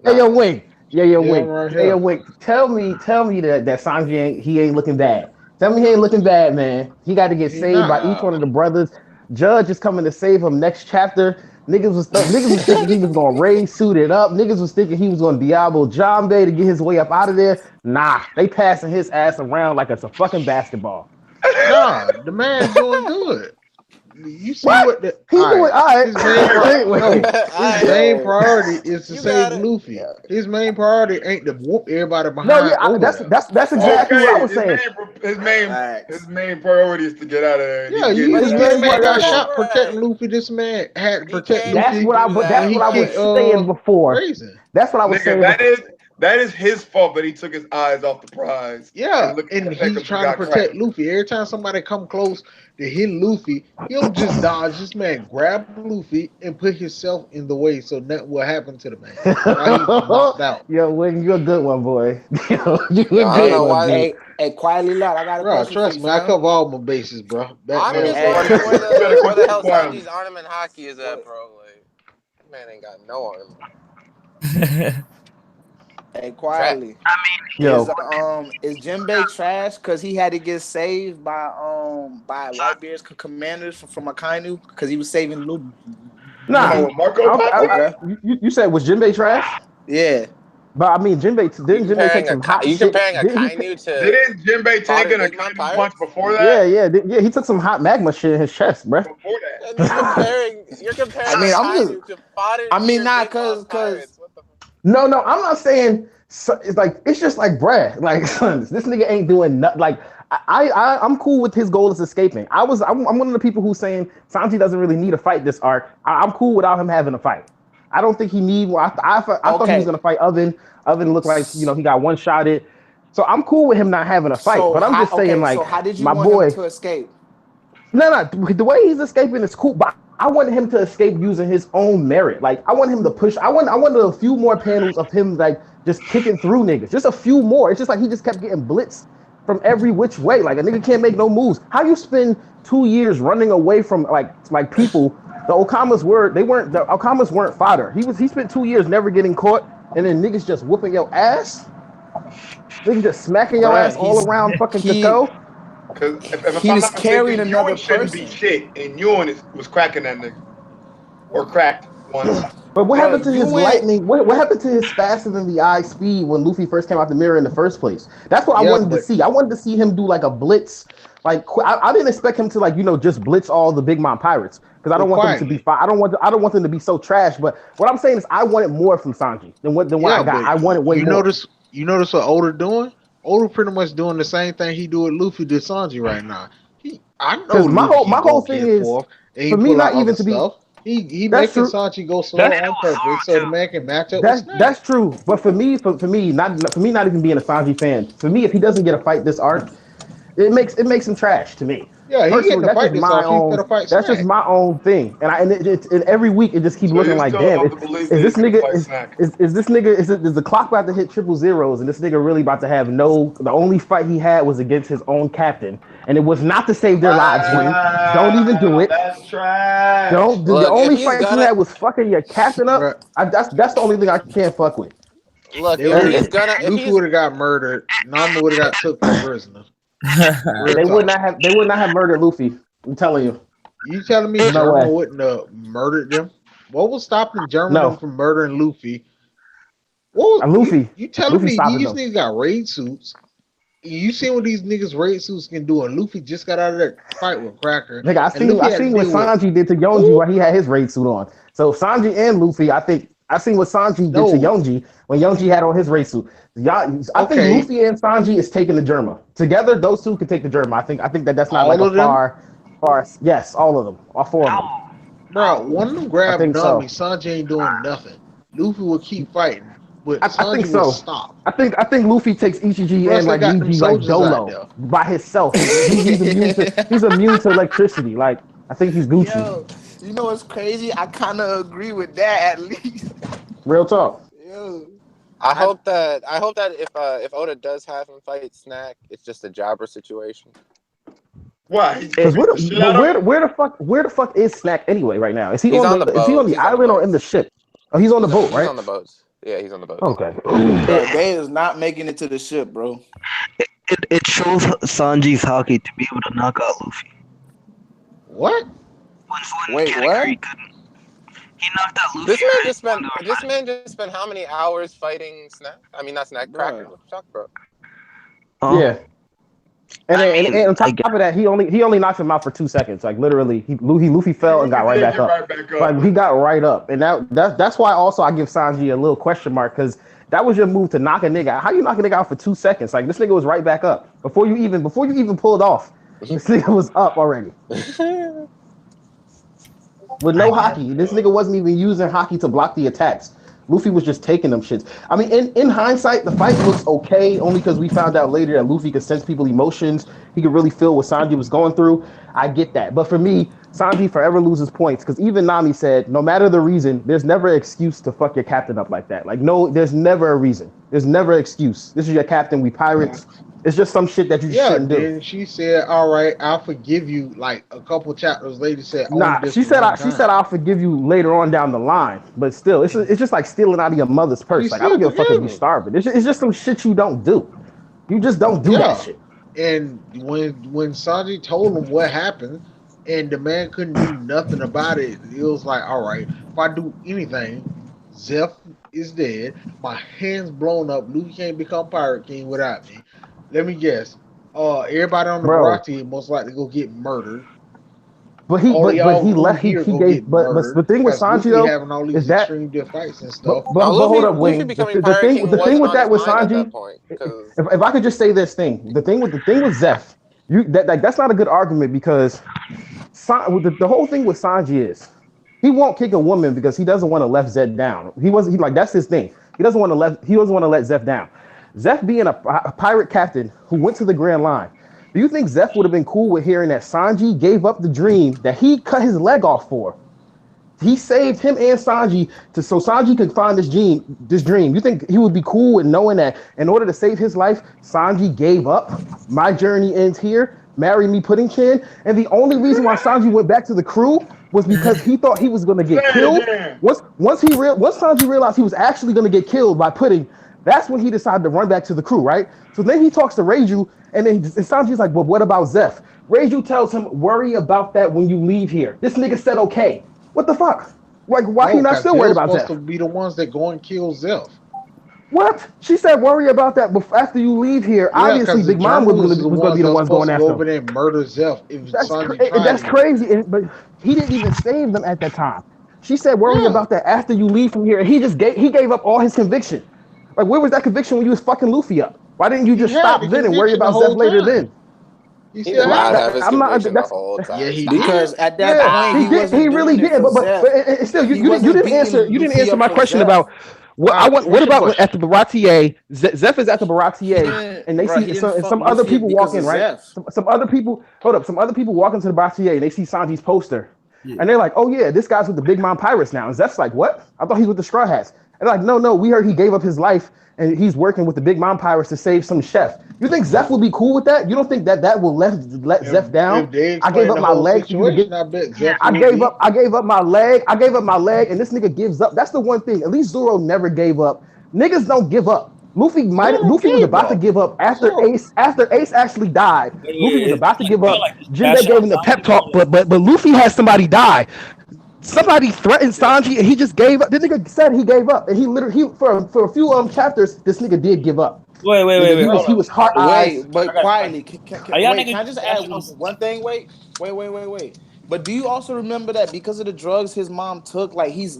Hey, yo, Wing. Yeah, Wing. right Hey, here. yo, Wing. Tell me that Sanji ain't looking bad. Tell me he ain't looking bad, man. He got to get He saved by not. each one of the brothers. Judge is coming to save him next chapter. Niggas was thinking he was gonna raid suited up. Niggas was thinking he was gonna Diablo Jambe to get his way up out of there. Nah, they passing his ass around like it's a fucking basketball. Nah, the man's doing good. You see what the He doing all right. His main priority is to You save got it. Luffy. His main priority ain't to whoop everybody behind. No, yeah, over that's there. exactly what I was saying. His main priority is to get out of there. Yeah, this man got shot protecting Luffy. This man had to protect Luffy. That's what I was saying before. Raisin. That's what I was saying. That is his fault that he took his eyes off the prize. Yeah, and he's trying to protect Luffy. Every time somebody come close to hit Luffy, he'll just dodge. This man grab Luffy and put himself in the way, so nothing will happen to the man. He's knocked out. Yo, Wing, you're a good one, boy. You a good one. Hey, quietly loud. I got a question. Trust me, I cover all my bases, bro. I'm just wondering where the hell Sanji's armament hockey is at, bro. Like, man ain't got no armor. Hey, Trash. quietly. Yo, Is Jinbei trash because he had to get saved by Whitebeard's commanders from Akainu because he was saving Luke. Come nah. on, with Marco Pop there? Okay. You said was Jinbei trash? Yeah. But I mean, You didn't Jinbei take comparing some hot you shit? comparing a Didn't he? Kainu to Didn't Jinbei take Spotted an Big Mom Akainu punch Pirates? before that? Yeah. He took some hot magma shit in his chest, bruh. Before that. And you're I comparing mean, a I'm just. Kainu to Spotted I mean, Ear not Big Mom cause Pirates. What the? No, I'm not saying. So, it's just like bruh, like sons, this nigga ain't doing nothing. Like I'm cool with his goal is escaping. I'm one of the people who's saying Sanji doesn't really need a fight this arc. I'm cool without him having a fight. I don't think he need. I thought he was okay. gonna fight Oven. Oven looked like he got one shotted. So I'm cool with him not having a fight. So But I'm how? just saying Okay. So like how did you my want him boy. to escape? No, the way he's escaping is cool, but I want him to escape using his own merit. Like I want him to push. I want a few more panels of him like just kicking through niggas. Just a few more. It's just like he just kept getting blitzed from every which way. Like a nigga can't make no moves. How you spend 2 years running away from like people? The Okamas weren't fodder. He spent 2 years never getting caught, and then niggas just whooping your ass. Niggas just smacking your ass Bruh, all around fucking he Kako. Because if he I'm was not carrying mistaken, another Ewan shouldn't be person. shit, and Ewan was cracking that nigga. Or cracked once. But what happened Bruh, to you his went. lightning? What happened to his faster than the eye speed when Luffy first came out the mirror in the first place? That's what I Yeah, wanted to but see. I wanted to see him do like a blitz. Like I didn't expect him to just blitz all the Big Mom pirates because I but don't want them to be. quietly. I don't want them to be so trash. But what I'm saying is I wanted more from Sanji than what I Yeah, got. but I wanted way you more. notice what Oda doing? Oda pretty much doing the same thing he do with Luffy to Sanji right now. I know Because my Luffy whole can my go whole thing get is forth and he for me pull not out other even to be. stuff. He That's making true. Sanji go That slow shit on was purpose hard so too. the man can match up with Snap. That's true. But for me not even being a Sanji fan. For me, if he doesn't get a fight this arc, it makes him trash to me. Yeah, he getting Personally, to fight this off. He finna fight that's just Snap. my own thing. And every week it just keeps So looking you're like, still damn, of the belief is that this he's gonna nigga fight Snack? is this nigga is the clock about to hit triple zeros and this nigga really about to have the only fight he had was against his own captain and it was not to save their lives, Gin. Don't even do Wow, it. that's trash. Don't the Look, if only he's fight you gonna had was fucking your captain Bruh, up. That's the only thing I can't fuck with. look, they if would That's have he's it. gonna if Luffy he's would have got murdered. Nami would have got took for prisoner. Real talk. They would not have murdered Luffy. I'm telling you. You telling me No Germa way. wouldn't have murdered them? What was stopping Germa them No. from murdering Luffy? What Luffy. you telling Luffy me stopping these them. niggas got raid suits? You seen what these niggas raid suits can do? And Luffy just got out of that fight with Cracker, Nigga, I and seen Luffy I had to seen what deal with Sanji did to Yonji who? while he had his raid suit on. So Sanji and Luffy, I think I seen what Sanji did to No, Yonji when Yonji had on his raid suit. I think okay, Luffy and Sanji is taking the Germa. Together, those two could take the Germa. I think that's not like all a of them, far. Yes, all of them, all four of them. bro. One of them I grabbed think Nami. so. Sanji ain't doing nothing. Luffy will keep fighting, but I think Sanji will so. stop. I think Luffy takes Ichiji Plus, and they like got them Yuji like soldiers out dolo there. by himself. He's immune to electricity. Like I think he's Gucci. Yo, you know what's crazy? I kind of agree with that at least. Real talk. Yo, I I hope that if Oda does have him fight Snack, it's just a jobber situation. Why? He Because beat the shit out of him? where the fuck is Snack anyway right now? He's on the Is he on boats. the He's on the island or in the boats. ship? Oh, he's on the boat, He's right? on the boats. Yeah, he's on the boats. Okay. bro, It, they is not making it to the ship, bro. it shows Sanji's hockey to be able to knock out Luffy. What? When Wait, Katakuri what? couldn't. He knocked out Luffy, right? When they were fighting. This man just spent how many hours fighting Snack? I mean, not Snack, Cracker. Bro, What you talking about? Yeah. Oh, And, I then, mean, and on I top get. of that, he only knocked him out for 2 seconds. Like literally, Luffy fell and got Luffy right did back get up. right back up. Like he got right up, and that's why also I give Sanji a little question mark because that was your move to knock a nigga out. How you knock a nigga out for 2 seconds? Like this nigga was right back up before you even pulled off. This nigga was up already with I no get. hockey. This nigga wasn't even using hockey to block the attacks. Luffy was just taking them shits. I mean, in hindsight, the fight looks okay, only because we found out later that Luffy could sense people's emotions. He could really feel what Sanji was going through. I get that. But for me, Sanji forever loses points because even Nami said, no matter the reason, there's never an excuse to fuck your captain up like that. Like, no, there's never a reason. There's never an excuse. This is your captain. We pirates. It's just some shit that you Yeah, shouldn't do. then she said, "All right, I'll forgive you." Like a couple chapters later, said, "Only Nah, this she said one she said time." I'll forgive you later on down the line, but still, it's just like stealing out of your mother's We purse. Like I don't still give a fuck if you together. starving. It's just some shit you don't do. You just don't do that Yeah, shit. and when Sanji told him what happened, and the man couldn't do nothing about it, it was like, all right, if I do anything, Zeph is dead. My hands blown up. Luffy can't become Pirate King without me. Let me guess. Everybody on the Bro, Baratie most likely go get murdered. but All but y'all he crew left. here He go gave. get But murdered the thing with because Sanji Luffy though having all is these that. extreme death fights and stuff. Now, But hold up, Luffy Wayne. becoming The Pirate thing King the thing wasn't with on that his with mind at that Sanji, point, if, because if I could just say this thing, the thing with Zeph, you that's not a good argument because the whole thing with Sanji is he won't kick a woman because he doesn't want to let Zed down. He wasn't he like that's his thing. He doesn't want to let Zeph down. Zeph being a pirate captain who went to the Grand Line. Do you think Zeph would have been cool with hearing that Sanji gave up the dream that he cut his leg off for? He saved him and Sanji so Sanji could find this dream. This dream. You think he would be cool with knowing that in order to save his life, Sanji gave up? My journey ends here. Marry me, Pudding Chin. And the only reason why Sanji went back to the crew was because he thought he was going to Say get it killed. again. Once Sanji realized he was actually going to get killed by Pudding, that's when he decided to run back to the crew, right? So then he talks to Reiju, and then Sanji's like, "Well, what about Zeph?" Reiju tells him, "Worry about that when you leave here." This nigga said, "Okay." What the fuck? Like, why he No, not because still they worried were about supposed to Zeph? be the ones that go and kill Zeph. What? She said worry about that after you leave here. Yeah, Obviously, because the Big Mom was Germans gonna are the was gonna ones be that the are ones supposed going to go after over him. there and murder Zeph if Sanji tried That's anything. crazy. But he didn't even save them at that time. She said worry Yeah, about that after you leave from here. And he gave up all his conviction. Like where was that conviction when you was fucking Luffy up? Why didn't you he just had stop the then and worry conviction the about Zeph whole later time. then? He he still did had not it. have his I'm not. conviction the That's whole Yeah, time. he did. Because at that Yeah, point he he did. He wasn't really doing it did. for But Zeph. still, He you wasn't didn't answer. beating You didn't Luffy answer up my for question Zeph. about what All I right, want. What what's your about question? at the Baratier? Zeph is at the He Baratier, and didn't, they bro. see He didn't some, fuck some other Luffy up people walk because in. of Right? Zeph. Some other people. Hold up. Some other people walk into the Baratier, and they see Sanji's poster, Yeah. and they're like, "Oh yeah, this guy's with the Big Mom Pirates now." And Zeph's like, "What? I thought he's with the Straw Hats." And they're like, "No, no, we heard he gave up his life." And he's working with the Big Mom Pirates to save some chef. You think Zeph would be cool with that? You don't think that will let If Zeph down? if they I gave explain up the my whole leg for you to get situation, I bet Zeph I would gave up. be. I gave up my leg. I gave up my leg, and this nigga gives up. That's the one thing. At least Zoro never gave up. Niggas don't give up. Zoro Luffy was gave about to up. give up after Zoro. Ace actually died. Luffy was It's about to like give you felt up. like this Jinbei bashing gave on him the pep Sanji, bro. talk, but Luffy had somebody die. Somebody threatened Sanji, and he just gave up. The nigga said he gave up, and he literally for a few chapters, this nigga did give up. Nigga, Wait, he hold up. was heart Wait, eyes. I but got a quietly, question. Are y'all wait. niggas Can I just add bashing on? one thing? Wait. But do you also remember that because of the drugs his mom took, like he's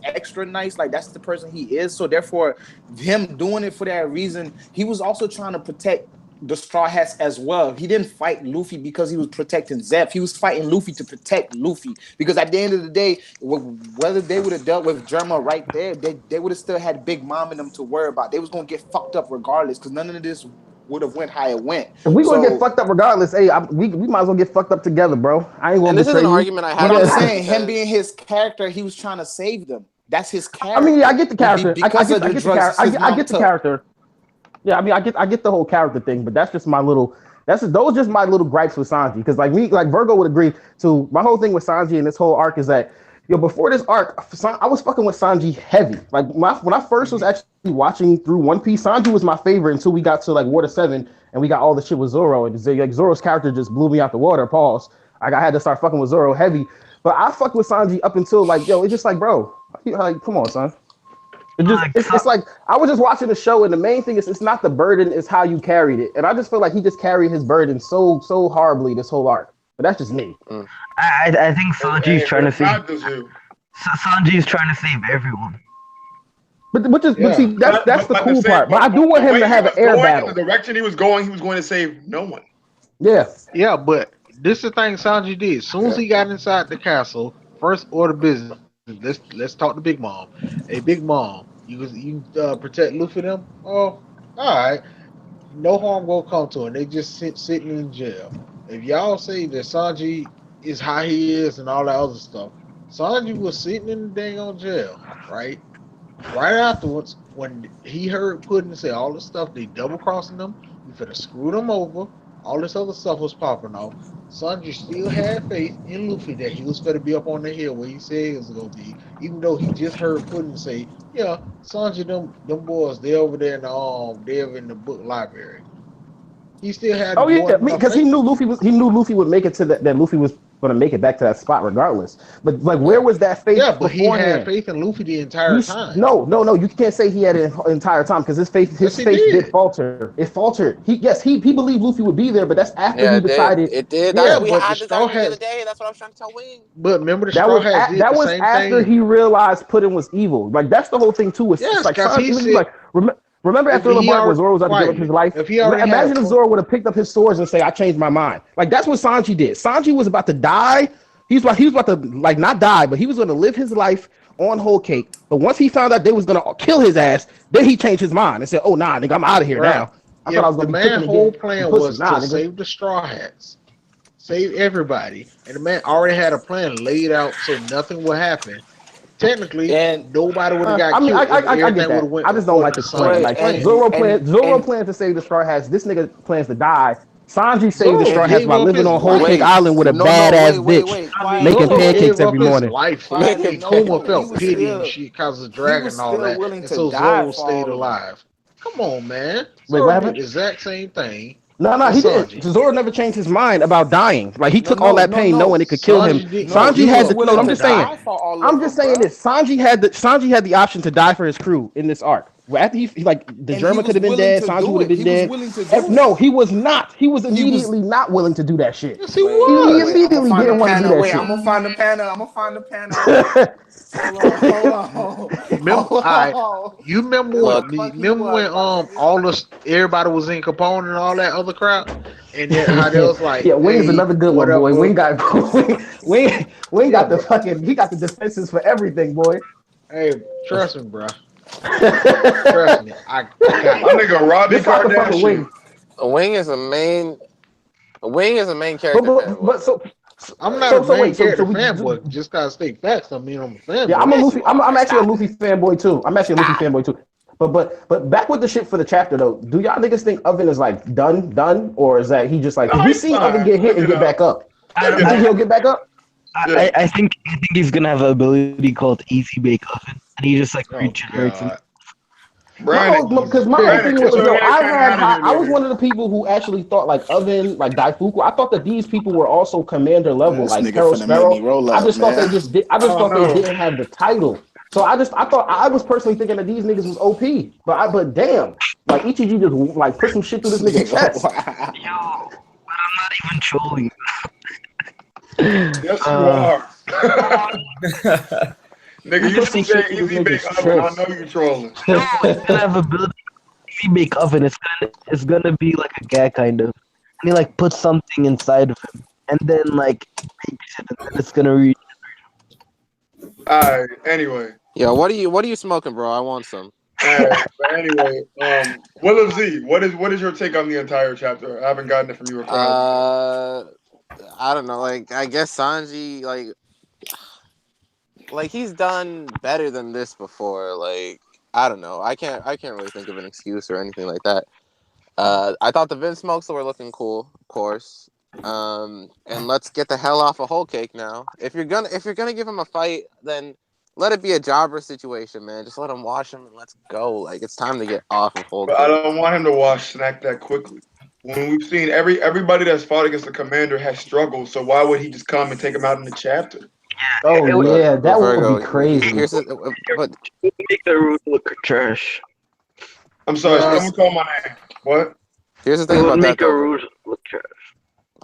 extra nice, like that's the person he is. So therefore, him doing it for that reason, he was also trying to protect the Straw Hats as well. He didn't fight Luffy because he was protecting Zeph. He was fighting Luffy to protect Luffy. Because at the end of the day, whether they would have dealt with Germa right there, they would have still had Big Mom in them to worry about. They was gonna get fucked up regardless, because none of this would have went how it went. If we gonna get So, fucked up regardless, hey, we might as well get fucked up together, bro. I ain't And gonna this is betray an you. argument I We had but with I'm that got. saying him being because his character, he was trying to save them. That's his I mean, yeah, I character. get the character. Because of I the get the drugs character. his I mom get the took. character. Yeah, I mean, I get the whole character thing, but that's just my little. Those just my little gripes with Sanji because like Virgo would agree. So my whole thing with Sanji and this whole arc is that before this arc, I was fucking with Sanji heavy. Like when I first was actually watching through One Piece, Sanji was my favorite until we got to like Water 7 and we got all the shit with Zoro and like Zoro's character just blew me out the water. Pause. Like I had to start fucking with Zoro heavy, but I fucked with Sanji up until like it's just like bro, like come on, son. Like, It's like I was just watching the show, and the main thing is it's not the burden, it's how you carried it. And I just feel like he just carried his burden so horribly this whole arc. But that's just me. mm. I think Sanji's Hey, but trying to it's save not just you. Sanji's trying to save everyone. But see Yeah, that's the But at the cool same, part. But I do the want him to way he have an was air going and the battle. direction he was going to save no one. Yeah, yeah, but this is the thing Sanji did. As soon as he got inside the castle, first order of business. Let's talk to Big Mom. Hey, Big Mom, you protect Luffy them? Oh, all right. No harm will come to him. They just sitting in jail. If y'all say that Sanji is how he is and all that other stuff, Sanji was sitting in the dang on jail, right? Right afterwards, when he heard Puddin say all the stuff, they double crossing them. You finna screw them over. All this other stuff was popping off. Sanji still had faith in Luffy that he was gonna be up on the hill where he said he was gonna be, even though he just heard Puddin say, "Yeah, Sanji, them boys, they over there in the they over in the book library." He still had Oh yeah, more than enough because faith. he knew Luffy would make it to that Luffy was going to make it back to that spot regardless. But like, where Yeah, was that yeah, faith but he had beforehand? faith in Luffy the entire He's time. no. You can't say he had it the entire time because his Yes, he faith did did. falter. It faltered. He believed Luffy would be there, but that's after Yeah, he it did. decided. It did. Yeah, That's we Yeah, but the had this Straw argument the other Hats. day. That's what I was trying to tell Wing. But remember, the Straw Hats did the that was same after thing. he realized Puddin was evil. Like that's the whole thing too. It's Yes, like because he said like remember at if Thriller he Bark when already Zoro was about to give up quiet, his life. if he already had a Imagine if plan. Zoro would have picked up his swords and say, "I changed my mind." Like that's what Sanji did. Sanji was about to die. He was about to like not die, but he was going to live his life on Whole Cake. But once he found out they was going to kill his ass, then he changed his mind and said, "Oh nah, nigga, I'm out of here Bruh, now." I thought I if was the going to be man cooking whole again some plan pussy. was Nah, to nigga. save the Straw Hats, save everybody, and the man already had a plan laid out so nothing would happen, technically And nobody would have got I mean, killed if I get everything would have that. went I just don't according like to explaining. Sanji's wait, Like plan. Zoro and plans to save the Straw Hats. This nigga plans to die. Sanji saved the Zoro Straw Hats gave by up living his on Whole Cake life. wait, Island with a no, badass bitch wait, I mean, making Zoro pancakes gave up every his morning. life, quietly, and no, Kuma he felt was pity and still shit because of the he dragon was and all still that, willing and to so die Zoro for stayed all of them. alive. Come on, man. Wait, what Zoro did happened? the exact same thing No, as he didn't. Sanji. Zoro never changed his mind about dying. Like he No, took all no, that no, pain knowing no, it could kill him. Sanji didn't no. Sanji He give had was a the no. willing I'm to just fuck. saying. die for all of I'm just them, saying bruh. this. Sanji had the option to die for his crew in this arc. After he like the And he Germa could was have been willing dead. to Sanji do would have it. been He was dead. willing to do it. No, he was not. He was He was immediately not willing to do that shit. Yes, he He was. I'm gonna immediately find the didn't want to do panel. that Wait, I'm shit. gonna find the panel. I'm gonna find the panel. Hold on. Remember, Hold on. you remember This when? the Look, fuck he Remember when was, my nigga. all this everybody was in Capone and all that other crap, and then how they was like, Yeah, Wing's hey, another good one, boy. whatever. Wing Yeah, got the but fucking he got the defenses for everything, boy. hey, trust me, bro. I Trust me. I got My you. nigga Robbie just so I can fuck with Kardashian. Wing. Wing is a main. Wing is a main But character but fanboy. but so I'm not a main wait, character we fanboy. Just gotta state facts. I mean, I'm a yeah, I'm fanboy. a Yes, Luffy. you are. I'm actually a Stop Luffy it. fanboy too. I'm actually a Luffy Stop. fanboy too. But back with the shit for the chapter though. Do y'all niggas think Oven is like done, or is that he just like? No, Cause we he's seen Oven fine. get hit Look and it get up. back up. Look You it think up. he'll get back up? Yeah. I think he's gonna have an ability called Easy Bake Oven, and he just like Oh regenerates him. God. Brandon, Because my whole Brandon, thing get was, your yo, ass out of here, I was nigga. one of the people who actually thought like Oven, like Daifuku. I thought that these people were also commander Man, level, this like nigga Peril finna make me Sparrow. roll I up, just thought man. they just did. I I just don't thought they know. didn't have the title. So I thought I was personally thinking that these niggas was OP. But damn, like Ichiji just like put some shit through this This nigga nigga, chest. wow. Yo, but I'm not even trolling. Yes, you Uh, are. Nigga, He you put keep some shit saying through this easy bake nigga's oven. I chest. know you trolling. no, he's gonna have ability Easy Bake Oven. It's gonna be like a gag kind of, and he like puts something inside of him, and then like bakes it, and then it's gonna read. Alright, anyway. Yo, what are you smoking, bro? I want some. Alright, but anyway, Will of Z, what is your take on the entire chapter? I haven't gotten it from you or Cloud. Uh, I don't know. Like, I guess Sanji, like he's done better than this before. Like, I don't know. I can't really think of an excuse or anything like that. I thought the Vince smokes were looking cool, of course. And let's get the hell off of Whole Cake now. If you're gonna give him a fight, then let it be a jobber situation, man. Just let him wash him and let's go. Like it's time to get off of Whole But I Cake. don't want him to wash Snack that quickly. When we've seen everybody that's fought against the commander has struggled, so why would he just come and take him out in the chapter? Oh It would yeah, But that would be Virgo, crazy. but make the room look trash. I'm sorry, Bruh. someone call my name. What? here's the It thing would about that make a though. room look trash.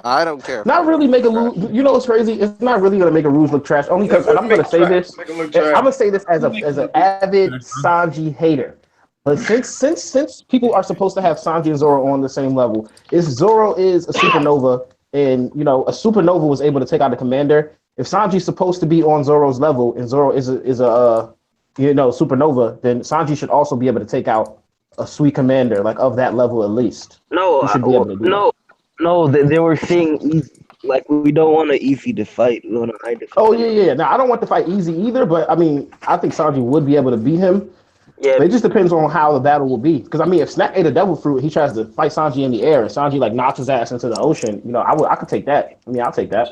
I don't care. Not For really make a trash. Rouge. You know what's crazy? It's not really gonna make a Rouge look trash. Only It because, and would I'm gonna make say this. make it look I'm trash. gonna say this as an avid Sanji hater. But since people are supposed to have Sanji and Zoro on the same level, if Zoro is a supernova and a supernova was able to take out the commander, if Sanji's supposed to be on Zoro's level and Zoro is a supernova, then Sanji should also be able to take out a sweet commander like of that level at least. No, He should be able to do that. no. They were saying easy. Like we don't want an easy to fight. We want a high to fight. Oh yeah. Now I don't want the fight easy either, but I mean I think Sanji would be able to beat him. Yeah, It just depends on how the battle will be. Because I mean, if Snap ate a devil fruit, he tries to fight Sanji in the air, and Sanji like knocks his ass into the ocean. You know, I could take that. I mean, I'll take that.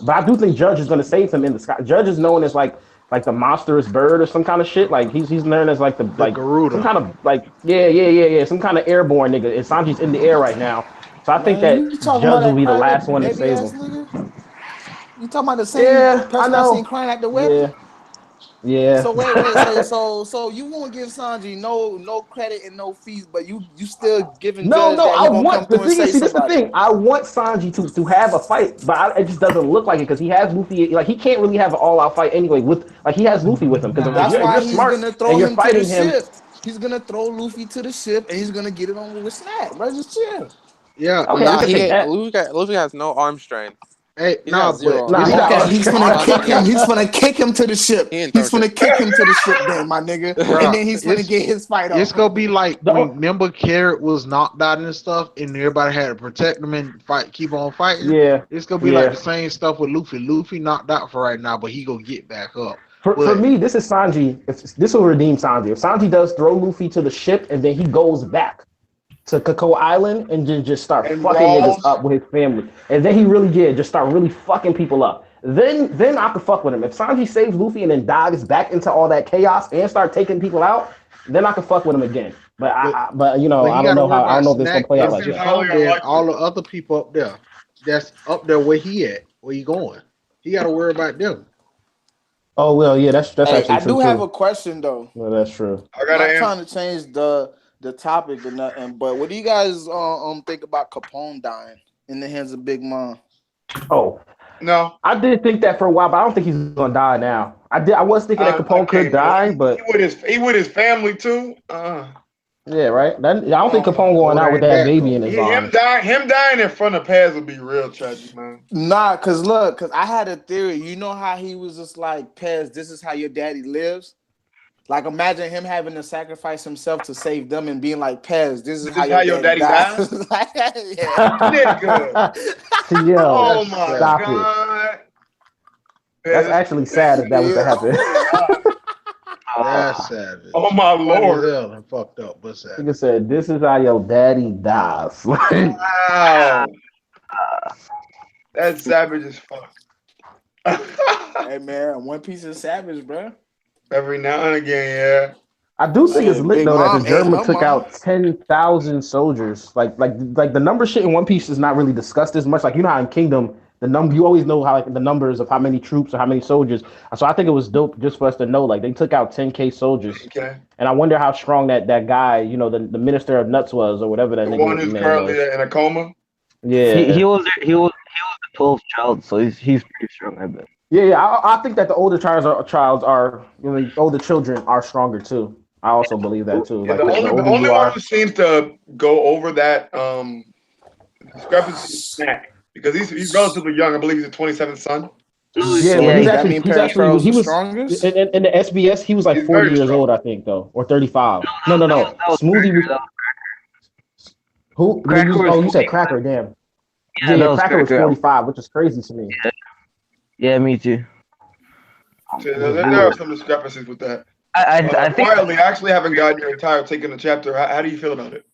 But I do think Judge is going to save him in the sky. Judge is known as like the monstrous bird or some kind of shit. Like he's known as like the The like some Garuda. kind of like yeah, some kind of airborne nigga. And Sanji's in the air right now, so I think Man, that you talking about Judge will that be the crying last one to baby save ass him. nigga? You talking about the same Yeah, I person I seen know. crying at the wedding? Yeah, yeah. So wait, so you won't give Sanji no credit and no fees, but you still giving No, Judge no, that I he gonna come want the through and thing is, say see, this is the somebody. thing. I want Sanji to have a fight, but it just doesn't look like it because he has Luffy. Like he can't really have an all out fight anyway. With like he has Luffy with him because That's if you're why he's smart gonna and throw you're him to the fighting him, ship. He's gonna throw Luffy to the ship and he's gonna get it on with Snap, bro. Just chill. Yeah, okay, I nah, could he take ain't. that. Luffy has no arm strength. hey, He's got zero but arm Nah, this he how strength. got Okay, arm he's strength. gonna kick Sanji him. ain't. He's gonna kick him to the ship. He ain't throwing He's gonna shit. kick him to the ship, then my nigga, and bro. then he's gonna get his fight It's off. gonna be like when The, remember Carrot was knocked out and stuff, and everybody had to protect him and fight, keep on fighting. yeah, It's gonna be like the yeah. same stuff with Luffy. Luffy knocked out for right now, but he gonna get back up. For But me, this is Sanji. If this will redeem Sanji. If Sanji does throw Luffy to the ship and then he goes back to Cocoa Island and just start And fucking niggas brawls. up with his family. And then he really did just start really fucking people up. Then I could fuck with him. If Sanji saves Luffy and then dives back into all that chaos and start taking people out, then I could fuck with him again. But but but you know but I you don't got to know worry how I don't about know if it's gonna Snack play out That like if he seems that. highly come there. unlikely. All the other people up there, that's up there where he at, where he going. He got to worry about them. Oh well, yeah, that's Hey, actually I true do have too. a question though. Well, that's true. I got to Not answer. trying to change the topic or nothing, but what do you guys think about Capone dying in the hands of Big Mom? Oh, No, I did think that for a while, but I don't think he's gonna die now. I was thinking that I Capone could can't, man. die, He but with his family too. yeah, right. I don't think Uh, Capone going No, it out with ain't that that baby in though. his arms. him dying in front of Paz would be real tragic, man. Nah, cause I had a theory. You know how he was just like, Pez, this is how your daddy lives. Like, imagine him having to sacrifice himself to save them and being like, Pez, this is This how is your how your daddy daddy dies. died, Like, yeah. nigga. Yo, Oh That's my sad. stop it. god. That's Paz, actually sad if that was to Yeah. happen. That's Ah, oh savage. my Funny as lord. hell and fucked up, but Nigga savage. said, "This is how your daddy dies." Wow. That's savage as fuck. Hey man, One Piece is savage, bro. Every now and again, yeah. I do think it's Shit, lit Big though that the Mom ate German her took mama. out 10,000 soldiers. Like the number shit in One Piece is not really discussed as much. Like you know how in Kingdom the number you always know how like the numbers of how many troops or how many soldiers. So I think it was dope just for us to know like they took out 10K soldiers. Okay. And I wonder how strong that guy, you know, the minister of nuts was or whatever that The one nigga who's name currently was. in a coma. Yeah. he was the 12th child, so he's pretty strong, I bet. Yeah. I think that the older child are you know, the older children are stronger too. I also believe that too. Yeah, Like the the older only you one are, who seems to go over that discrepancy is Snack because he's relatively young. I believe he's a 27th son. No, yeah, So but yeah, he's does that actually mean he's Paris actually Pearl's he the was strongest? in the SBS he was like He's 40 very years strong. old I think though or 35. No, no, that was no. that was Smoothie was Cracker. who? Cracker was Oh, you said 45. Cracker. Damn. Yeah, Yeah, that yeah. was Cracker was Cracker. 45, which is crazy to me. Yeah, me too. So Which is there are weird. some discrepancies with that. I think Quietly, I actually haven't gotten your entire take in the chapter. How do you feel about it?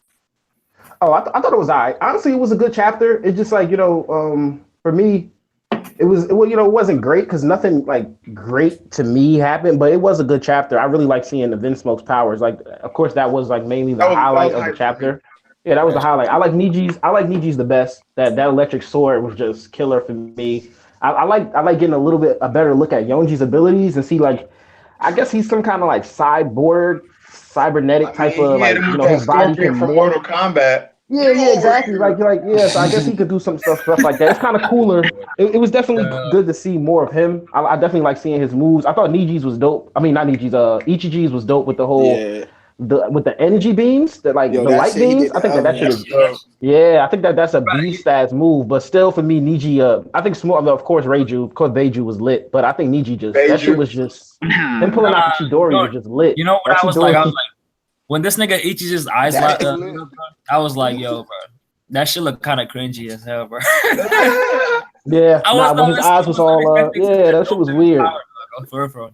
Oh, I thought it was alright. Honestly, it was a good chapter. It's just like for me, it wasn't great because nothing like great to me happened, but it was a good chapter. I really like seeing the Smoke's powers. Like, of course, that was like mainly the That highlight was of the hype for me. chapter. Yeah, that was the highlight. I like Niji's the best. That electric sword was just killer for me. I like getting a better look at Yonji's abilities and see like I guess he's some kind of like cybernetic I mean, type he of hit like him with his that body can scorpion from morph. Mortal Kombat. Yeah, Get yeah, over exactly. here. Yeah. So I guess he could do some stuff like that. It's kind of cooler. It was definitely good to see more of him. I definitely like seeing his moves. I thought Niji's was dope. I mean, not Niji's. Ichiji's was dope with the whole Yeah. with the energy beams, Yo, the that light shit he beams. did I the think that other shit one. is. So, Yeah, I think that's a beast stats move. But still, for me, Niji. I think small. Of course, Beiju was lit. But I think Niji just that shit Beiju. was just him Nah, pulling out the you Chidori know, was just lit. you know what That I was like? I was Chidori. like, when this nigga Ichi's eyes That is lit lit. up, bro, I was like, yo, bro, that shit look kind of cringy as hell, bro. Yeah, I was nah. When his eyes was all expecting some yeah, shit that shit dope was in his weird. power, bro. For real.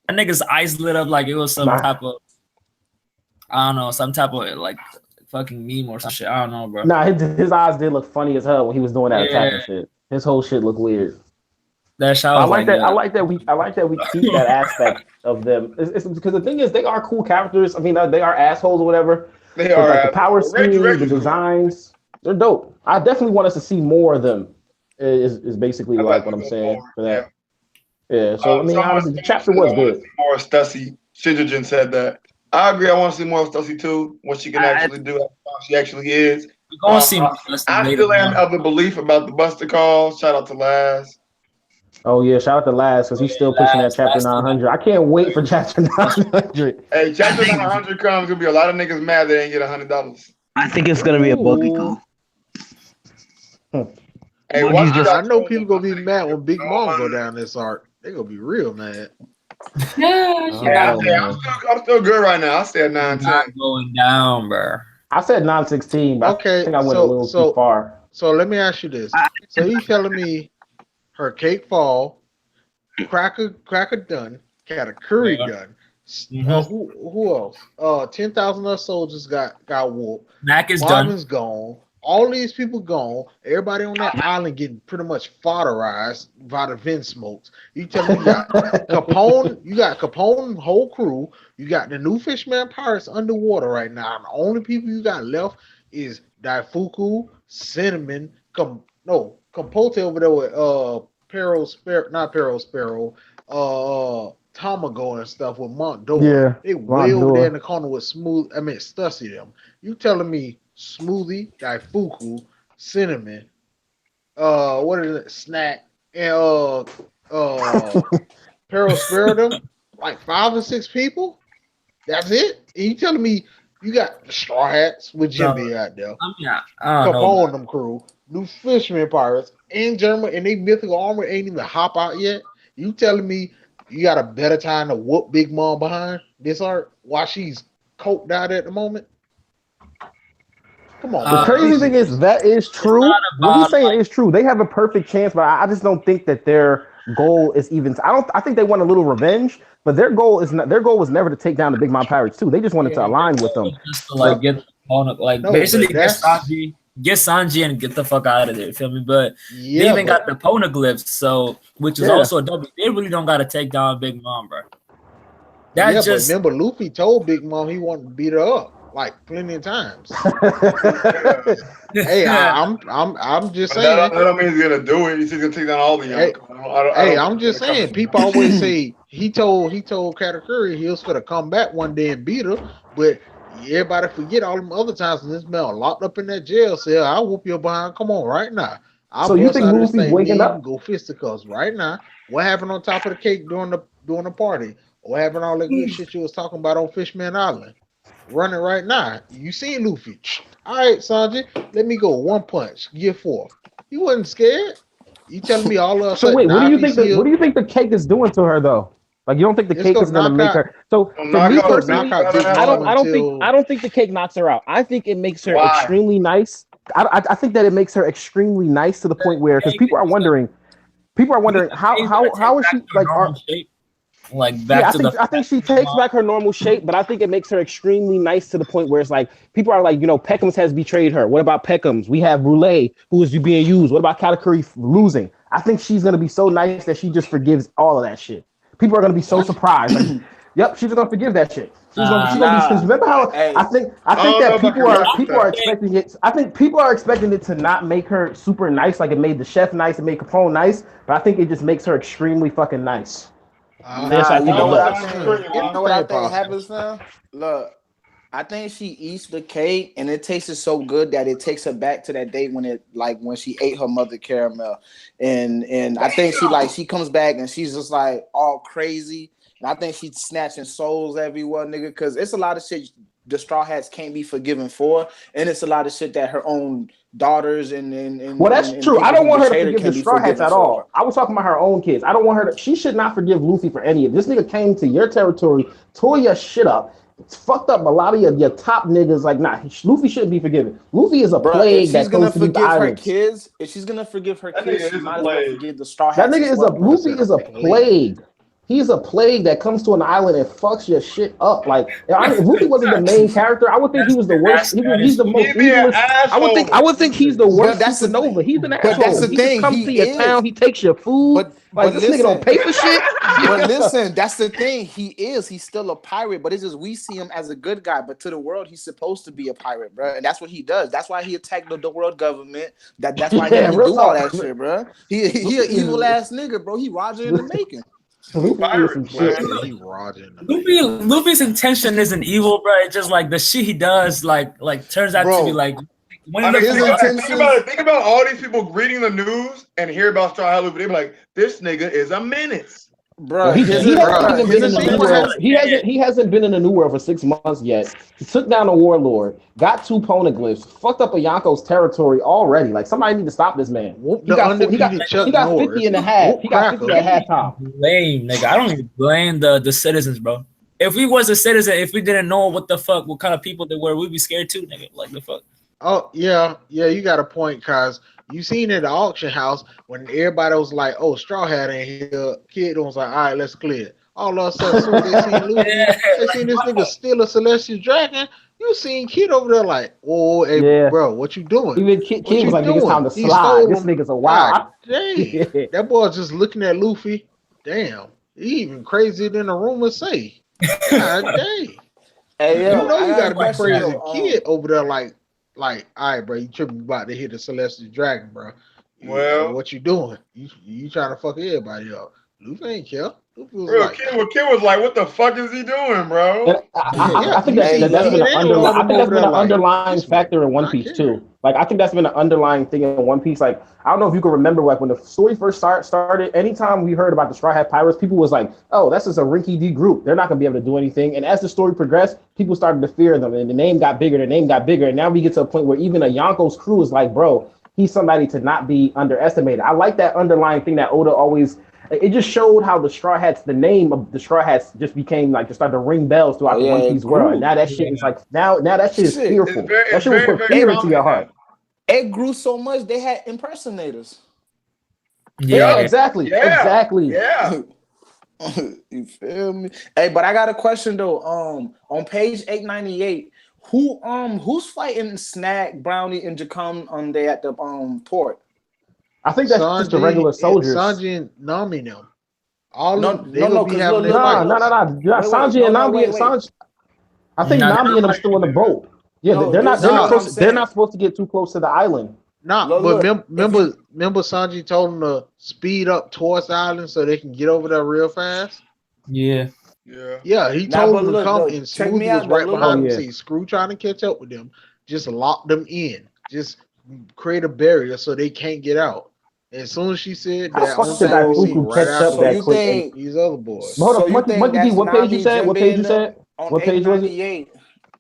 That nigga's eyes lit up like it was some Nah. type of I don't know, some type of like fucking meme or some shit. I don't know, bro. Nah, his eyes did look funny as hell when he was doing that Yeah, attacking shit. His whole shit looked weird. that shit But I was like like, that. yeah. I like that we keep that aspect of them. It's because the thing is, they are cool characters. I mean, they are assholes or whatever. They But are like the power assholes. scheme, the Rachel's cool. designs, they're dope. I definitely want us to see more of them. Is basically About like to what I'm go saying forward. for Yeah. that. Yeah. So I mean, Someone honestly, the chapter said I was want to good. see more of Stussy. Shidrigen said that. I agree. I want to see more of Stussy too. What she can I, actually do, how strong she actually is. we're gonna see more Dustin I later still am on. of the belief about the Buster Call. Shout out to Laz. Oh yeah, shout out to Laz because Oh he's yeah, still pushing that chapter last still got 900. I can't wait for chapter 900. Hey, I chapter think 900 comes. Gonna be a lot of niggas mad they didn't get $100. I think it's gonna be a buggy Ooh. call. Hey, watch Buggy's what just I y'all know trolls people do. gonna I be said mad they when gonna get Big Mom no go money. down this arc. They gonna be real mad. Yeah, I she don't Yeah, not know, man. I'm still good right now. I stay at she 910. not going down, bro. I said 916, but I Okay, think I went a little too far. so let me ask you this. So you telling me her cake fall, Cracker done, Katakuri Yeah. done. Mm-hmm. Who else? 10,000 other soldiers got whooped. Mac is done. Marvin's gone. All these people gone. Everybody on that island getting pretty much fodderized by the vent smokes. You telling me you got Capone whole crew. You got the new Fishman pirates underwater right now. And the only people you got left is Daifuku, Cinnamon, Compote over there with Peril Sparrow, not Peril Sparrow, Tamago and stuff with Montdor. Yeah, They way locked over there in door. the corner with Stussy them. You telling me Smoothie, Daifuku, Cinnamon, what is it, Snack, and Peril Sparrow them? Like 5 or 6 people? That's it? And you telling me you got the Straw Hats with Bro, Jimmy out there, I don't know, bro. Capone them crew, new Fisherman Pirates, and Germa, and they mythical armor ain't even hop out yet. You telling me you got a better time to whoop Big Mom behind this art while she's coked out at the moment? Come on, The man. Be crazy thing is serious. that is It's not true. What he's about saying like is true. They have a perfect chance, but I just don't think that their goal is even. I don't. I think they want a little revenge, but their goal is not. Their goal was never to take down the Big Mom Pirates too. They just wanted yeah, to their align with goal them. is just to like So get the opponent, like No, basically but that's Get Sanji and get the fuck out of there. You feel me? But they yeah, even got but the poneglyphs, so which is yeah. also a W. They really don't got to take down Big Mom, bro. That yeah, but just remember Luffy told Big Mom he wanted to beat her up like plenty of times. Yeah. Hey, I'm just But that saying. don't mean he's gonna do it. He's just gonna take down all the Hey, Yonko. I hey, don't think I'm he's just gonna come saying. to People always say he told Katakuri he was gonna come back one day and beat her, but everybody forget all them other times when this man locked up in that jail cell. I'll whoop your behind. Come on, right now. I'll so you bust think out of this Luffy's thing. waking Me and you up? go fisticuffs right now. What happened on top of the cake during the party? What happened all that good shit you was talking about on Fishman Island? Run it right now. You seen Luffy? All right, Sanji. Let me go one punch. Gear 4. You wasn't scared. You telling me all of a So sudden wait, now if he see what her, do you think the cake is doing to her though? Like you don't think the it's cake gonna is gonna knock make out her? So Well, for knock me it's out gonna Big knock personally, out Brother Big and Mom Son. until I don't think the cake knocks her out. I think it makes her Why? extremely nice. I think that it makes her extremely nice to the point where because people are you wondering think Faye's gonna how take is back she to her like normal are shape, like yeah, back to the I think back she to Big takes Mom? back her normal shape, but I think it makes her extremely nice to the point where it's like people are like, Peckham's has betrayed her. What about Peckham's? We have Brule, who is being used. What about Katakuri losing? I think she's gonna be so nice that she just forgives all of that shit. People are gonna be so surprised. Like, yep, she's gonna forgive that shit. She's gonna be because Nah. remember how Hey, I I think don't know that if I can rock with people are that. expecting it. I think people are expecting it to not make her super nice, like it made the chef nice, it made Capone nice, but I think it just makes her extremely fucking nice. That's I what nah. I You think know it what I does. think? You know what I anything think possible. happens now? Look, I think she eats the cake and it tastes so good that it takes her back to that day when she ate her mother caramel. And I think she comes back and she's just like all crazy. And I think she's snatching souls everywhere, nigga, because it's a lot of shit the Straw Hats can't be forgiven for. And it's a lot of shit that her own daughters Well, that's and true. I people don't who want her to betrayed her forgive the can't be Straw Hats forgiven at for. all. I was talking about her own kids. I don't want her to. She should not forgive Luffy for any of it. This nigga came to your territory, tore your shit up, fucked up a lot of your top niggas. Like, nah, Luffy shouldn't be forgiven. Luffy is a Bruh, plague that comes to these islands. if she's gonna forgive her That kids, nigga she is a might as well plague. forgive the Straw That Hats nigga as is a well. Nigga Luffy said a is a plague. plague. He's a plague that comes to an island and fucks your shit up. Like if Luffy wasn't the main character, I would think he was the worst. He's the most He'd be an evilest. asshole. I would think he's the But worst that's the supernova. He's an but that's asshole. the He just thing. comes to He your is. town. He takes your food. But Like this nigga don't pay for shit. But listen, that's the thing. He is. He's still a pirate, but it's just we see him as a good guy. But to the world, he's supposed to be a pirate, bro. And that's what he does. That's why he attacked the world government. That's why Yeah, he real do all talk. that shit, bro. He an evil ass nigga, bro. He Roger in the making. Luffy is some shit. He Roger in the Luffy's intention isn't evil, bro. It's just like the shit he does, like turns out to be like. I mean, think about all these people reading the news and hear about Straw Hat Luffy. They be like, "This nigga is a menace." Bro, He hasn't been in the new world. He hasn't been in the new world for 6 months yet. He took down a warlord, got 2 poneglyphs, fucked up a Yonko's territory already. Like somebody need to stop this man. He got 50 and a half. He got 50 at halftime. Blame, nigga. I don't even blame the citizens, bro. If we was a citizen, if we didn't know what kind of people they were, we'd be scared too, nigga. Like the fuck. Oh yeah, you got a point, cause you seen at the auction house when everybody was like, "Oh, Straw Hat ain't here." Kid was like, "All right, let's clear." All of a sudden, soon they seen Luffy, they seen this nigga steal a celestial dragon. You seen Kid over there like, "Oh, hey, bro, what you doing?" Even Kid was like, "Nigga, it's time to slide." This nigga's a wild. Dang, that boy just looking at Luffy. Damn, he even crazier than the rumors say. God dang. Hey, yo, you know you gotta be crazy. Though, Kid over there like, all right, bro, you tripping about to hit the celestial dragon, bro. Well, what you doing? You trying to fuck everybody up? Luffy ain't care. Luffy was real like, Kid was like, "What the fuck is he doing, bro?" I think that's been an underlying factor in One Piece too. Like I think that's been an underlying thing in One Piece. Like I don't know if you can remember, like when the story first started. Anytime we heard about the Straw Hat Pirates, people was like, "Oh, that's just a rinky-dink group. They're not gonna be able to do anything." And as the story progressed, people started to fear them, and the name got bigger. And now we get to a point where even a Yonko's crew is like, "Bro, he's somebody to not be underestimated." I like that underlying thing that Oda always. It just showed how the Straw Hats, the name of the Straw Hats, just became like just started to ring bells throughout the One Piece world. And now that shit is like now that shit is fearful. That shit will put fear into your heart. It grew so much they had impersonators. Yeah, exactly. Yeah. You feel me? Hey, but I got a question though. On page 898, who's fighting Snag, Brownie, and Jacome they at the port? I think that's just the regular soldiers. Sanji and Nami now. No. Sanji and Nami. Sanji. I think Nami and them still in the boat. Yeah, they're not supposed to get too close to the island. Remember Sanji told them to speed up towards the island so they can get over there real fast. Yeah. He told them to come, and Smoothie was right behind him. See, Screw trying to catch up with them. Just lock them in. Just create a barrier so they can't get out. As soon as she said that, these other boys. Hold on, Monkey D, what page you said? What page you said? What page was it?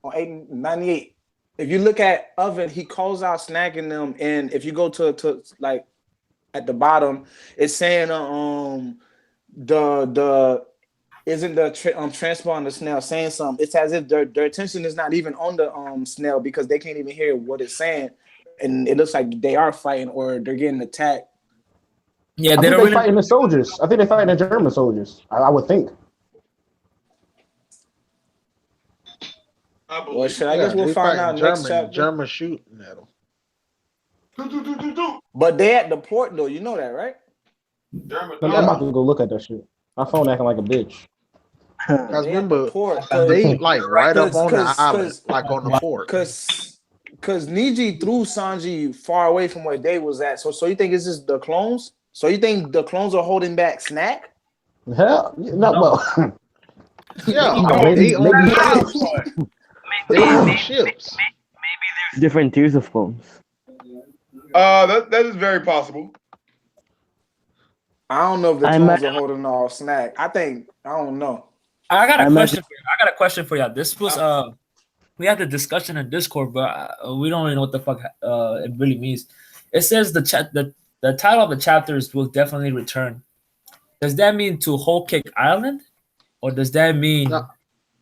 On 898. If you look at Oven, he calls out snagging them, and if you go to like at the bottom, it's saying the isn't the transport on the snail saying something. It's as if their attention is not even on the snail because they can't even hear what it's saying, and it looks like they are fighting or they're getting attacked. Yeah, I think they're fighting the soldiers. I think they're fighting the German soldiers. I would think. Well, I guess we'll find out next chapter. German shooting at them. But they at the port though, you know that, right? I'm about to go look at that shit. My phone acting like a bitch. Because remember, they like right up on the island, like on the port. Because Niji threw Sanji far away from where they was at. So you think it's just the clones? So you think the clones are holding back Snack? Hell, well. Yeah, they own ships. They own ships. Maybe there's different tiers of clones. That is very possible. I don't know if the clones are holding off Snack. I don't know. I got a question. I got a question for y'all. This was we had the discussion in Discord, but we don't really know what the fuck it really means. It says the title of the chapters will definitely return. Does that mean to Whole Cake Island, or does that mean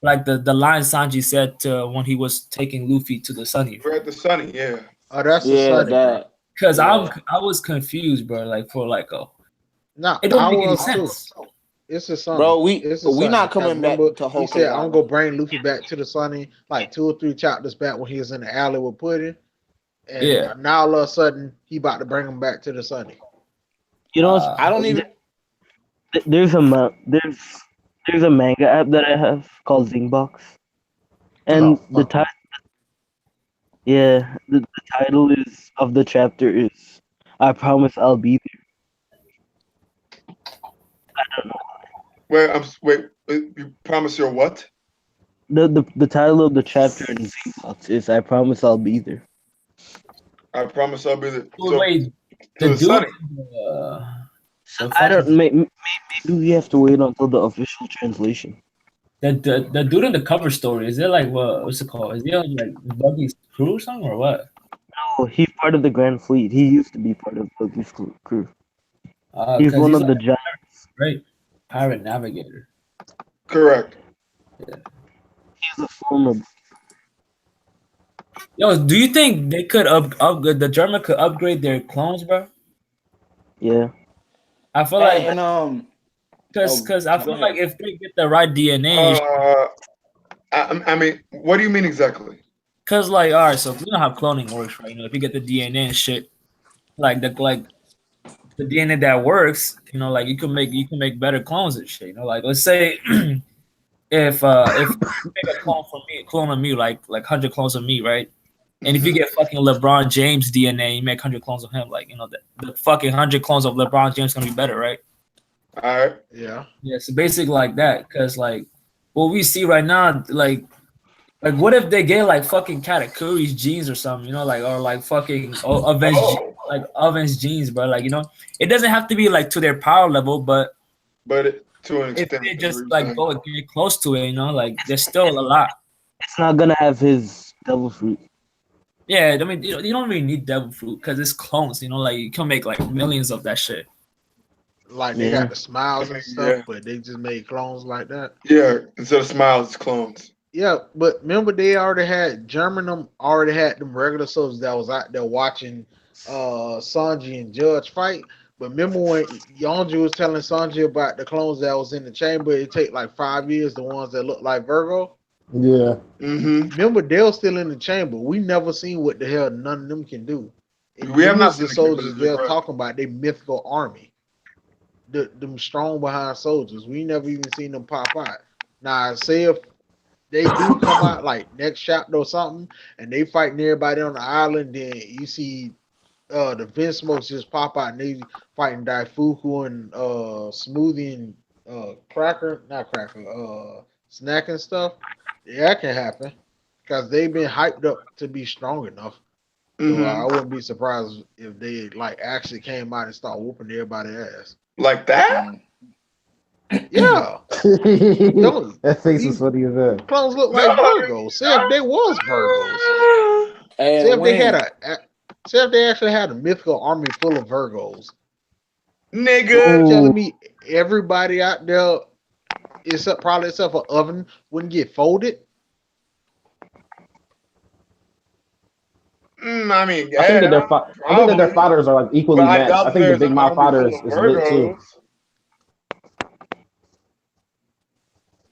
like the line Sanji said when he was taking Luffy to the Sunny? We're at the Sunny, yeah. Oh, that's the Sunny. Because I was confused, bro. Like for like it don't make any sense. It's the Sunny. Bro, It's the we Sunny. not Cause coming back remember, to he Hulk said and I'm Yama. gonna bring Luffy back to the Sunny like 2 or 3 chapters back when he was in the alley with Pudding, and Yeah. now all of a sudden he about to bring him back to the Sunny. You know, what's- I don't even. there's there's a manga app that I have called Zingbox, and Oh the fuck. title, yeah, the title is of the chapter is "I promise I'll be Wait. You promise you're what? there." The title of the chapter in Zingbox is "I promise I'll be there." I promise I'll be there. Oh, So wait, to the the dude, Sunny. the I don't. fucking Maybe we have to wait until the official translation. the dude in the cover story. Is it like what's it called? Is he on like Buggy's crew or something or what? Oh, he's part of the Grand Fleet. He used to be part of Buggy's crew. He's Because one he's of like the giant. right pirate navigator. Correct. He's a former. Yo, do you think they could upgrade the German could upgrade their clones, bro? Yeah. I feel like And because I go feel like ahead. if they get the right DNA, Uh, I mean, what do you mean exactly? because like all right, so you know how cloning works, right? You know, if you get the DNA and shit, like the DNA that works, you know, like you can make better clones and shit. You know, like let's say if you make a clone of me, like 100 clones of me, right? And if you Mhm. get fucking LeBron James DNA, you make 100 clones of him, like you know the fucking 100 clones of LeBron James gonna be better, right? All right. Yeah. Yeah, so basically like that, cause like what we see right now, like what if they get like fucking Katakuri's genes or something, you know, like or like fucking Oh, like Oven's genes, bro. Like you know, it doesn't have to be like to their power level, but but to an if extent, they is what just you're like saying. go and get close to it, you know, like there's still a lot. It's not gonna have his devil fruit. Yeah, I mean, you don't really need devil fruit because it's clones, you know, like you can make like millions of that shit. Like they got Yeah. the smiles I and mean, stuff, yeah, but they just made clones like that. yeah. Instead of smiles, it's clones. Yeah, but remember they already had German them already had them regular soldiers that was out there watching Sanji and Judge fight. But remember when Yonju was telling Sanji about the clones that was in the chamber, it take like 5 years, the ones that look like Virgo. Yeah. Mm-hmm. Remember they were still in the chamber. We never seen what the hell none of them can do. And We have them not is seen the the soldiers capability, they're correct? talking about, they mythical army. Them strong behind soldiers. We never even seen them pop out. Now say if they do come out like next chapter or something, and they fighting everybody on the island, then you see the Vince Smokes just pop out and they fighting Daifuku and Smoothie and Cracker, not Cracker, Snack and stuff. Yeah, that can happen because they've been hyped up to be strong enough. So Mm-hmm. I wouldn't be surprised if they like actually came out and start whooping everybody's ass. Like that? Mm. Yeah, don't That face is these funny as hell. clones look No. like Virgos? Say if they was Virgos. Say And if they had when say if they actually had a mythical army full of Virgos. You Nigga. telling Ooh. me everybody out there, except probably except for Oven, wouldn't get folded? I mean, I think that yeah, I think that their probably. fighters are like But equally I matched. doubt I that think the there's an Big Mouth army fighter full of is lit too. Virgos.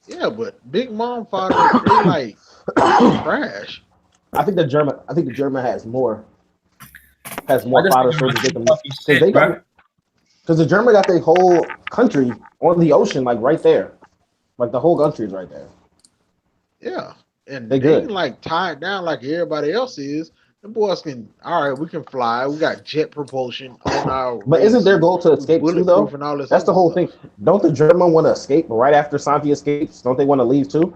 Yeah, but Big Mom fighters, they like trash. I think the German has I more just think fighters they're soldiers they keep can talking because shit, they bro. got because the German got their whole country on the ocean like right there. Like the whole country is right there. Yeah. And They they ain't good. like tied down like everybody else is. The boys can all right, we can fly. We got jet propulsion on our But isn't their race. goal to We escape too bulletproof though? and all this That's the other whole thing. stuff. Don't the German want to escape right after Santi escapes? Don't they want to leave too?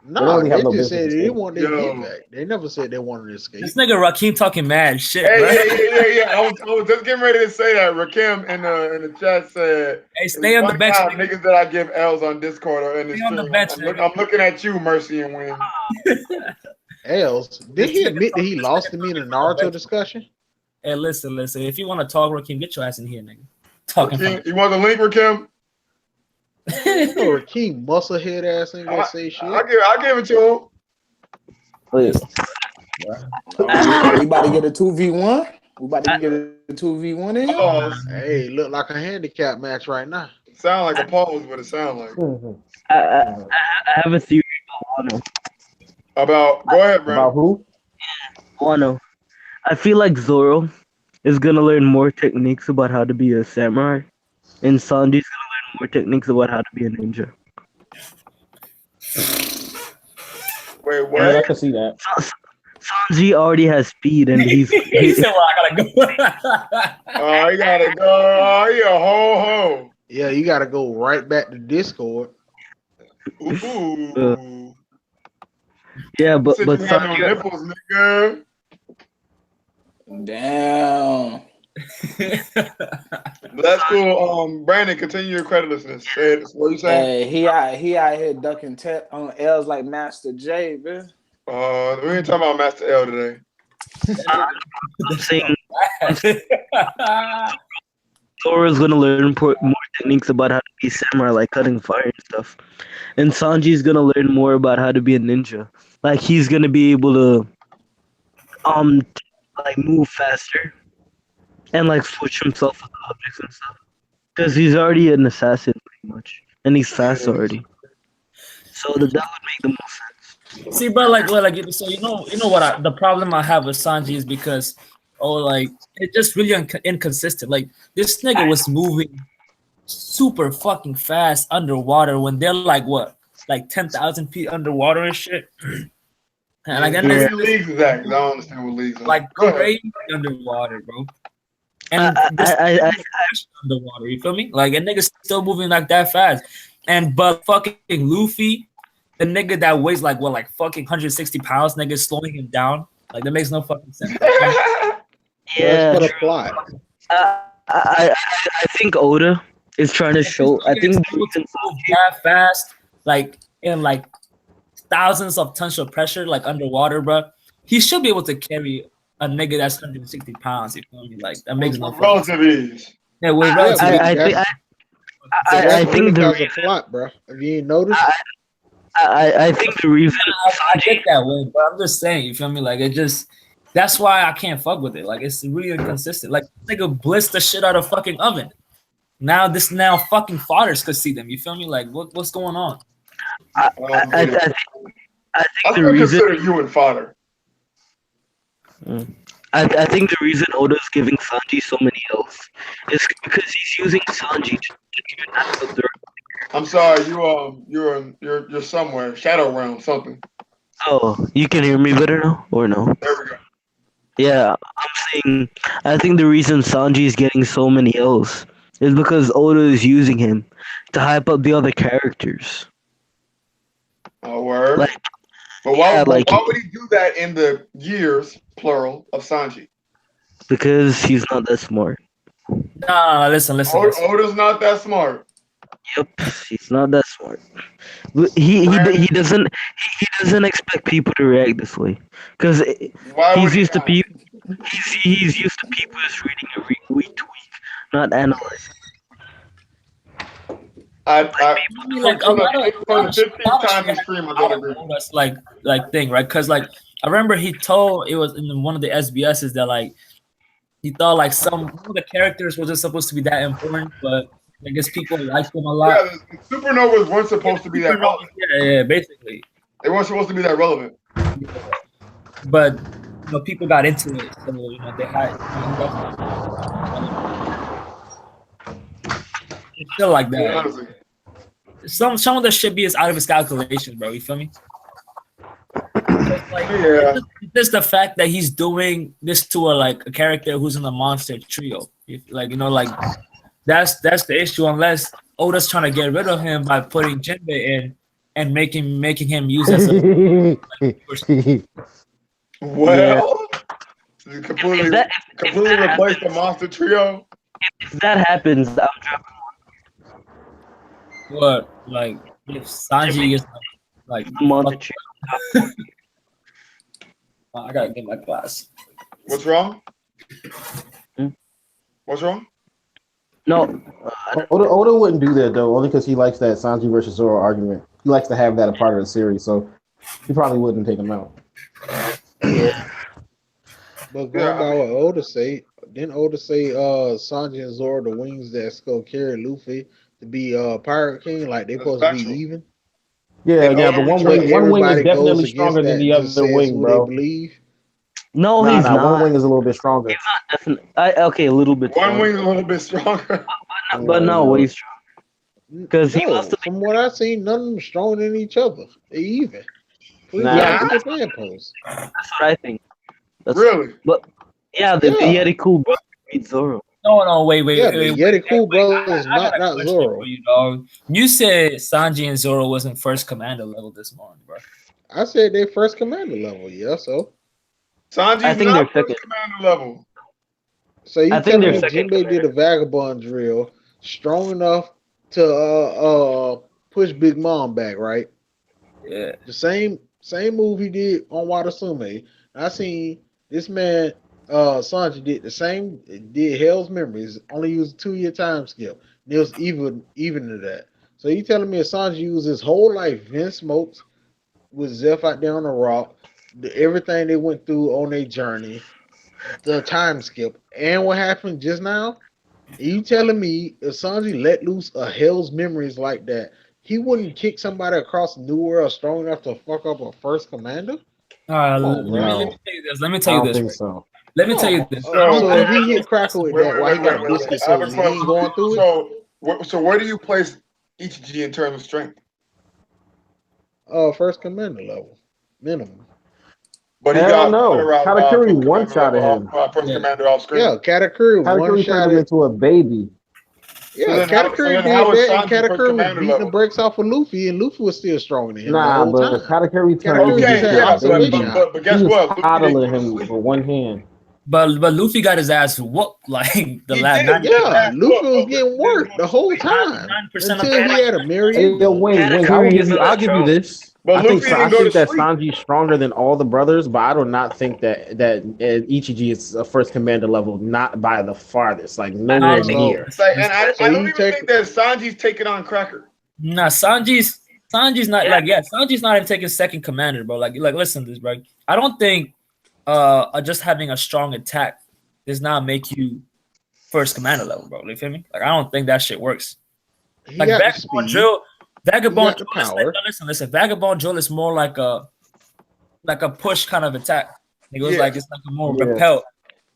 They don't Nah, really have they no just business said they escaping. want their get Yo. back. They never said they wanted to This escape. nigga Raheem talking mad shit, Hey, bro. yeah. I was just getting ready to say that. Rakim in the chat said, Hey, "It's stay on the funny bench, how nigga. niggas that I give L's on Discord or in the Stay on the stream. bench, nigga. I'm looking at you, Mercy and Win. Else, did This he nigga admit that talk, he this lost nigga to me in the talking from the Naruto bench. discussion? Hey, listen. If you want to talk, Raheem, get your ass in here, nigga. Talking from. Rakim, you want the link, Rakim? Man, you know Rakeem musclehead ass ain't gonna say shit. I'll give it to him. Wait. we about to get a 2v1. We about to get a 2v1 in here. Pause. Hey, look like a handicap match right now. Sound like a pause, what it sound like. I have a theory about Wano. About go ahead, About Brandon. who? Wano. I feel like Zoro is gonna learn more techniques about how to be a samurai, and Sanji's gonna learn more techniques about how to be a ninja. Wait, Yeah, I what? can see that. Sanji already has speed, and He said, "Well, I gotta go." Oh, you gotta go. Oh, you a ho Yeah, you gotta go right back to Discord. ho. uh, Ooh. yeah, You said but you had no Sanji, nipples, nigga. Damn. But that's cool. Brandon, continue your creditlessness. Say it. What you saying? Hey, he out here ducking on L's like Master J, man. We ain't talking about Master L today. I'm saying Bad. Zoro's gonna learn more techniques about how to be a samurai, like cutting fire and stuff, and Sanji's gonna learn more about how to be a ninja. Like he's gonna be able to um like move faster and like switch himself with objects and stuff. Because he's already an assassin pretty much, and he's fast Yeah. already. So that would make the most sense. See, bro, like, so you know what? The problem I have with Sanji is because, like, it's just really inconsistent. Like, this nigga was moving super fucking fast underwater when they're like what, like 10,000 feet underwater and shit. And like, Yeah. that So nigga what leagues is that? Because I don't understand what leagues are. like Go ahead. crazy underwater, bro. I, And this I, I, underwater, you feel me? Like, a nigga's still moving like that fast. And but fucking Luffy, the nigga that weighs like what, like fucking 160 pounds, nigga slowing him down. Like, that makes no fucking sense. You feel me? Well, it's yeah, for the true. plot. I think Oda is trying to If this show. I nigga think is the able to reason move that fast, like in like thousands of tons of pressure, like underwater, bro, he should be able to carry a nigga that's 160 pounds. You feel me? Like, that makes no with fucking sense. relative ease. Yeah, with Yeah, relative, but I think that's but I that's think really the because of reason plot, bro. Have you ain't noticed? I think the reason I Sanji get that way, but I'm just saying, you feel me? Like, it just that's why I can't fuck with it. Like, it's really inconsistent. Like, nigga blitzed the shit out of fucking oven. Now fucking fathers could see them. You feel me? Like, what's going on? I, I, I, Yeah. I I I think the still reason consider you and fodder. I think the reason Oda's giving Sanji so many L's is because he's using Sanji to even out of the. I'm sorry, you're somewhere. Shadow realm, something. Oh, you can hear me better now, or no? There we go. Yeah, I'm saying I think the reason Sanji is getting so many L's is because Oda is using him to hype up the other characters. Oh, word. Like, But yeah, like why would he do that in the years, plural, of Sanji? because he's not that smart. No, listen. Oda's not that smart. Yep, he's not that smart. He Brandon, doesn't expect people to react this way because why would he's he used to not? people. He's used to people just reading it week to week, not analyzing. I mean, like, From a from lot the of shit, 15th time in stream, I don't agree. That's like thing, right? Because like I remember he told it was in one of the SBSs that like he thought like one of the characters wasn't supposed to be that important, but I guess people liked him a lot. Yeah, the supernovas weren't Yeah, supposed to be that relevant. yeah, basically. They weren't supposed to be that relevant. Yeah. But people got into it, so they had it's still like Yeah, that. honestly. Some of the shit be is out of his calculations, bro. You feel me? Like, Yeah. it's just the fact that he's doing this to a character who's in the monster trio. Like that's the issue. Unless Oda's trying to get rid of him by putting Jinbe in and making him use as a Well, If completely that replaced the monster trio. if that happens, I'm dropping what, like, if Sanji is like Monte. I gotta get my class. What's wrong? Hmm? What's wrong? No, Oda wouldn't do that though, only because he likes that Sanji versus Zoro argument. He likes to have that a part of the series, so he probably wouldn't take him out. But going by what Oda say, didn't Oda say Sanji and Zoro the wings that's gonna carry Luffy to be Pirate King. Like they The supposed to be special. even. Yeah, And yeah, auto but But retrain. one wing is everybody goes definitely against stronger than that the and just other says wing, who they bro. believe. No, Nah, he's nah, one not. wing is a little bit stronger. He's not definitely. Okay, a little bit One stronger, wing's a little bit stronger. but Yeah, not way bro. stronger. Because he wants No, to be. from what I've seen, none of them stronger than each other. They even. Pretty Nah, Yeah, much Nah, skip and post. that's what I think. That's. really. But yeah, the Yeah. Yeti cool brother beat Zoro. No, wait, wait, Yeah, wait, the wait, Yeti wait, Cool wait. Brothers is I got not a not question for Zoro. you, dog. You said Sanji and Zoro wasn't first commander level this morning, bro. I said they first commander level, yeah. I Sanji's think they're not first second. commander level. So I you think telling they're me second Jinbei did commander. a vagabond drill strong enough to push Big Mom back, right? Yeah. The same move he did on Watasume. I seen this man Sanji did the same, did Hell's Memories, only used a 2 year time skip. And it was even to that. So you telling me if Sanji used his whole life, Vince Smokes with Zeph out there on the rock, everything they went through on their journey, the time skip, and what happened just now? You telling me if Sanji let loose a Hell's Memories like that, he wouldn't kick somebody across the New World strong enough to fuck up a first commander? All right, Come on, let me bro. let me no, tell you this. Let me I tell you don't this, think right? so. Let me tell you No. this. So, So if he hit Listen, Cracker listen, with wait, that wait, while wait, he got wait, a wait, wait. biscuit I have a soldier, he ain't question. going through it? So where do you place Ichiji in terms of strength? First commander level. Minimum. But he Hell got no. around Katakuri first one commander shot level at off him. first yeah. commander off screen. Yeah, Katakuri one Katakuri turned shot him it. into a baby. Yeah, So Katakuri then did how is that, and Sanji first Katakuri was commander beating the level? brakes off of Luffy, and Luffy was still stronger than him the Nah, whole but time. Katakuri turned Katakuri just Okay, Ichiji had into a yeah, observation baby. but eyes. He guess was what? Luffy didn't coddling go to him sleep. with one hand. But Luffy got his ass whooped like the He last did get his Yeah, ass Luffy whooped, was but getting Luffy didn't worked go the to whole sleep. 99% time of the until he had to marry Hey, yo, Izumo. wing, Katakuri is I'll another give you trope. this. But I think Luffy so. I didn't go to think that sleep. Sanji's stronger than all the brothers, but I do not think that Ichiji is a first commander level, not by the farthest, like I nowhere think So, near. Like, and listen. so I don't you even take think that Sanji's taking on Cracker. Nah, Sanji's not like Sanji's not even taking second commander, bro. Like listen to this, bro. I don't think just having a strong attack does not make you first commander level, bro. You feel me? Like I don't think that shit works. he Like got the speed, he Vagabond got the drill is like power. listen. Vagabond drill is more like a push kind of attack. It was Yeah. like it's like a more Yeah, repel.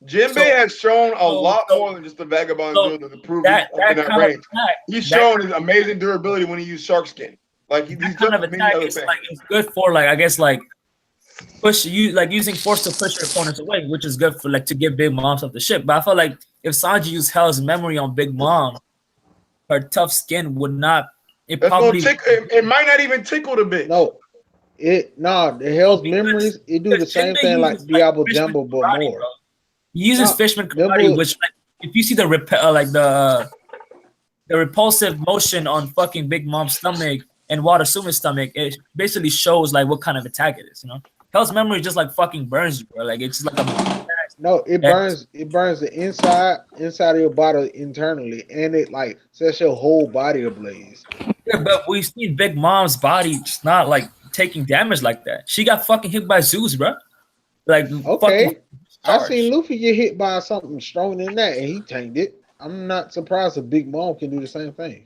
Jinbei So has shown a so lot so more than just the vagabond so drill to prove he's that up in that kind of range. attack He's that shown his amazing durability when he used shark skin. Like he's kind done of many attack other is things. like it's good for like I guess like push you like using force to push your opponents away, which is good for like to get Big Mom off the ship. But I feel like if Sanji used Hell's memory on Big Mom, her tough skin would not. It That's gonna probably tickle. It might not even tickle the bitch. No, the no, Hell's Memories, it do the because same Jinbei thing uses like like Diablo fishman Jumbo, but karate, bro. more. He uses No, fishman karate, remember, which like if you see the like the repulsive motion on fucking Big Mom's stomach and Water Suma's stomach, it basically shows like what kind of attack it is. Hell's memory just like fucking burns you, bro. Like it's just like a no, and it burns the inside of your body internally, and it like sets your whole body ablaze. yeah, but we've seen Big Mom's body just not like taking damage like that. She got fucking hit by Zeus, bro. Like fucking Okay, I seen charge. Luffy get hit by something stronger than that, and he tanked it. I'm not surprised if Big Mom can do the same thing.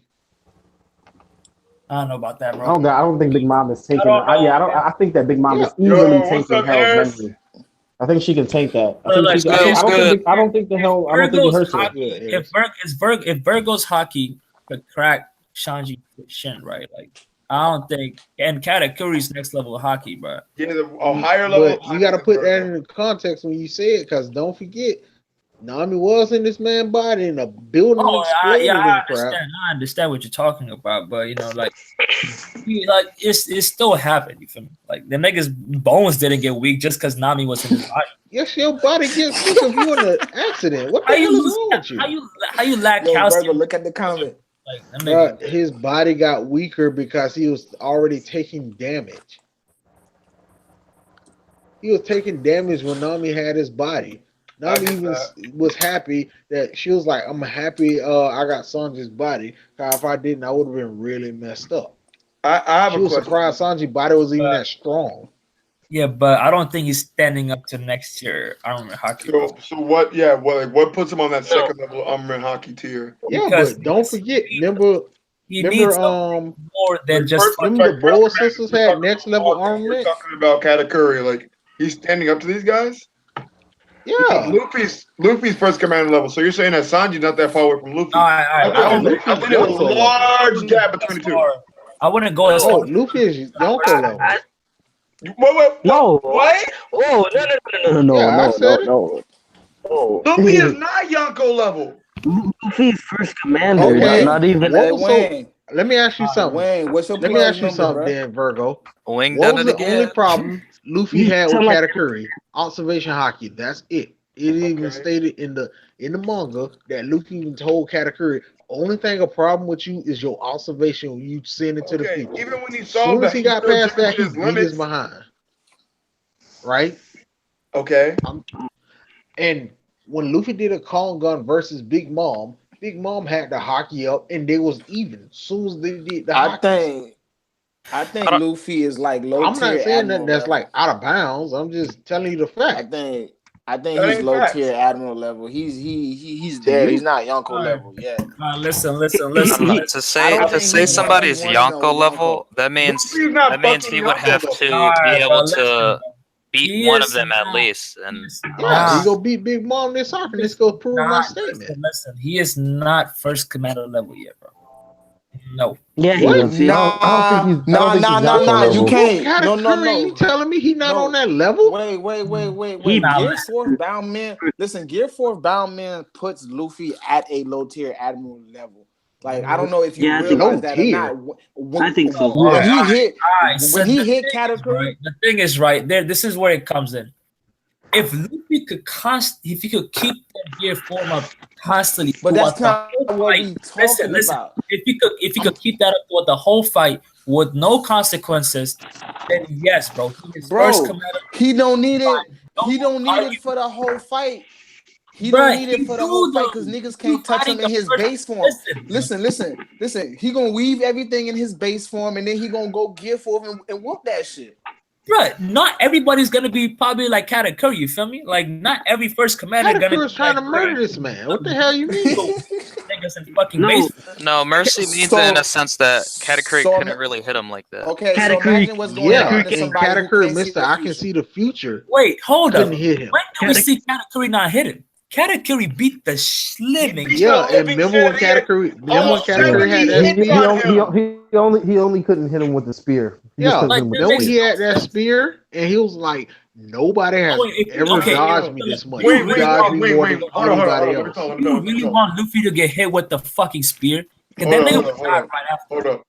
I don't know about that, I bro. don't got. I don't think Big Mom is I taking. don't know, Yeah, I don't. man. I think that Big Mom Yeah, is easily Yo, what's tanking up, Hell's Eris? memory. I think she can tank that. I But think like, she. What's Can, I good? think. if I What's don't think. good? I don't think the if hell. I don't think it Virgo's hurts her. what's good, hockey, Harris? if Virgo's hockey could crack Shanji Shin, right? Like I don't think and Katakuri's next level of hockey, bro. Yeah, a higher level of But you got hockey to than put that Virgo. in the context when you say it, because don't forget, Nami was in this man body, and the building Oh yeah, exploded and crap. I understand what you're talking about, but like it still happened. You feel me? Like the nigga's bones didn't get weak just because Nami was in his body. Yes, your body gets weak if you in an accident. What How the you hell is lose? wrong with you? How you lack Yo, Virgo, calcium? look at the comment. Like that nigga. But his body got weaker because he was already taking damage. He was taking damage when Nami had his body. I Nami get even that. was happy that she was like, "I'm happy. I got Sanji's body. 'Cause if I didn't, I would have been really messed up." I have She a was question. surprised Sanji's body was even that strong. Yeah, but I don't think he's standing up to next year Armor Hockey, bro. So what? Yeah, what puts him on that No, second level Umran hockey tier? Yeah, because but don't forget. Remember, He Remember, needs something more than Like, just first, fucking. remember the like first Boa command, sisters we're had talking next about level Walter. We're armament. talking about Katakuri. Like he's standing up to these guys because Yeah. Luffy's first command level. So you're saying that Sanji's not that far away from Luffy? All right. I No, think I I Luffy's think there's a Yonko level. large wouldn't gap go between as the two. far. I wouldn't go as No, far. Luffy is Yonko level. I, What? no. What? Oh, Yeah, I said it. no. Luffy is not Yonko level. Luffy's first Hey commander, Wayne, not even. What hey was so? Wayne, Let me ask you All right. something. Wayne, what's your Let me plus ask you number, something, bro? then, Virgo. Wing What done was it the only again. problem Luffy You had with sound like Katakuri? Observation hockey. That's it. It even Okay. stated in the manga that Luffy even told Katakuri, only thing a problem with you is your observation when you send it to the Okay. future. Even when he saw Soon as that he he's got still past that, judging he his beat his limits. behind. Right? Okay. And when Luffy did a Kong Gun versus Big Mom had the hockey up and they was even. Soon as they did the I hockeys. think I I think don't. Luffy is like low I'm not tier saying that admiral that's like level. out of bounds. I'm just telling you the I fact. think I think That he's ain't low tier facts. admiral level. He's To there. He's you, not Yonko All right. level yet. Listen. I don't know. he, To I say don't to think say he's Listen. one. He's somebody's one of them Yonko Yonko. level, Luffy's that not means fucking he would Yonko have level. All to be right, able bro. Listen, to bro. beat He one of is them at not. least. He And is yeah, he not. go beat Big Mom this He soccer and this is go prove my not. statement. Listen. He is not first commander level yet, bro. No. yeah, he What? is. He is. I don't think he's Yonko Nah. You level. Before can't. Katakuri, you No. telling me he not on No. that level? He Wait. not. Gear Listen. Force Bound Man. Listen, Gear Force Bound Man puts Luffy at a low tier admiral level. Like I don't know if you Yeah, I think. realize Low that or not. tier. I think Bro, so. all When right. Yes. So he the hit thing is Katakuri, right. The thing is right there. This is where it comes in. If Luffy could if he could keep that gear form up constantly but that's throughout the not whole what fight. we Listen, talking listen. about. If he I'm could keep that up throughout the whole fight with no consequences, then yes, bro. He is first Bro, commander. he don't need it. No He don't need it argue, for the whole fight. He don't bro. need it He for the whole do fight because though. niggas You can't touch fighting him the in his first. base form. Bro. Listen. He gonna weave everything in his base form and then he gonna go gear for him and whoop that shit. Bro, not everybody's gonna be probably like Katakuri. You feel me? Like not every first commander gonna Katakuri's be trying like to murder this man. What the hell you mean? niggas in fucking No, base. no, Mercy means it in a so sense that Katakuri so couldn't really hit him like that. okay, so Category. imagine what's gonna Yeah, happen to Category. and somebody who Katakuri, can't see Mister, the I can future. see the future. Wait, hold Couldn't up. hit him. When do we see Katakuri not hit him? Katakuri beat the He living beat shit. the Yeah, and living shit. He had remember when almost Yeah, Katakuri had 70 that hits spear? on him. he only couldn't hit him with the spear. He just Yeah, couldn't hit Like him with that the then when makes spear. he had no that sense. spear, and he was like, "Nobody Oh, has wait, if you ever okay, dodged me so look, this much. you Wait, You really dodged want me wait, more wait. than Hold on, hold on, hold anybody on. Let me else." talk. Let me you talk. Let me really talk. want Luffy to get hit with the fucking spear? Because Hold that up, nigga hold would up, hold die up, right after. hold up.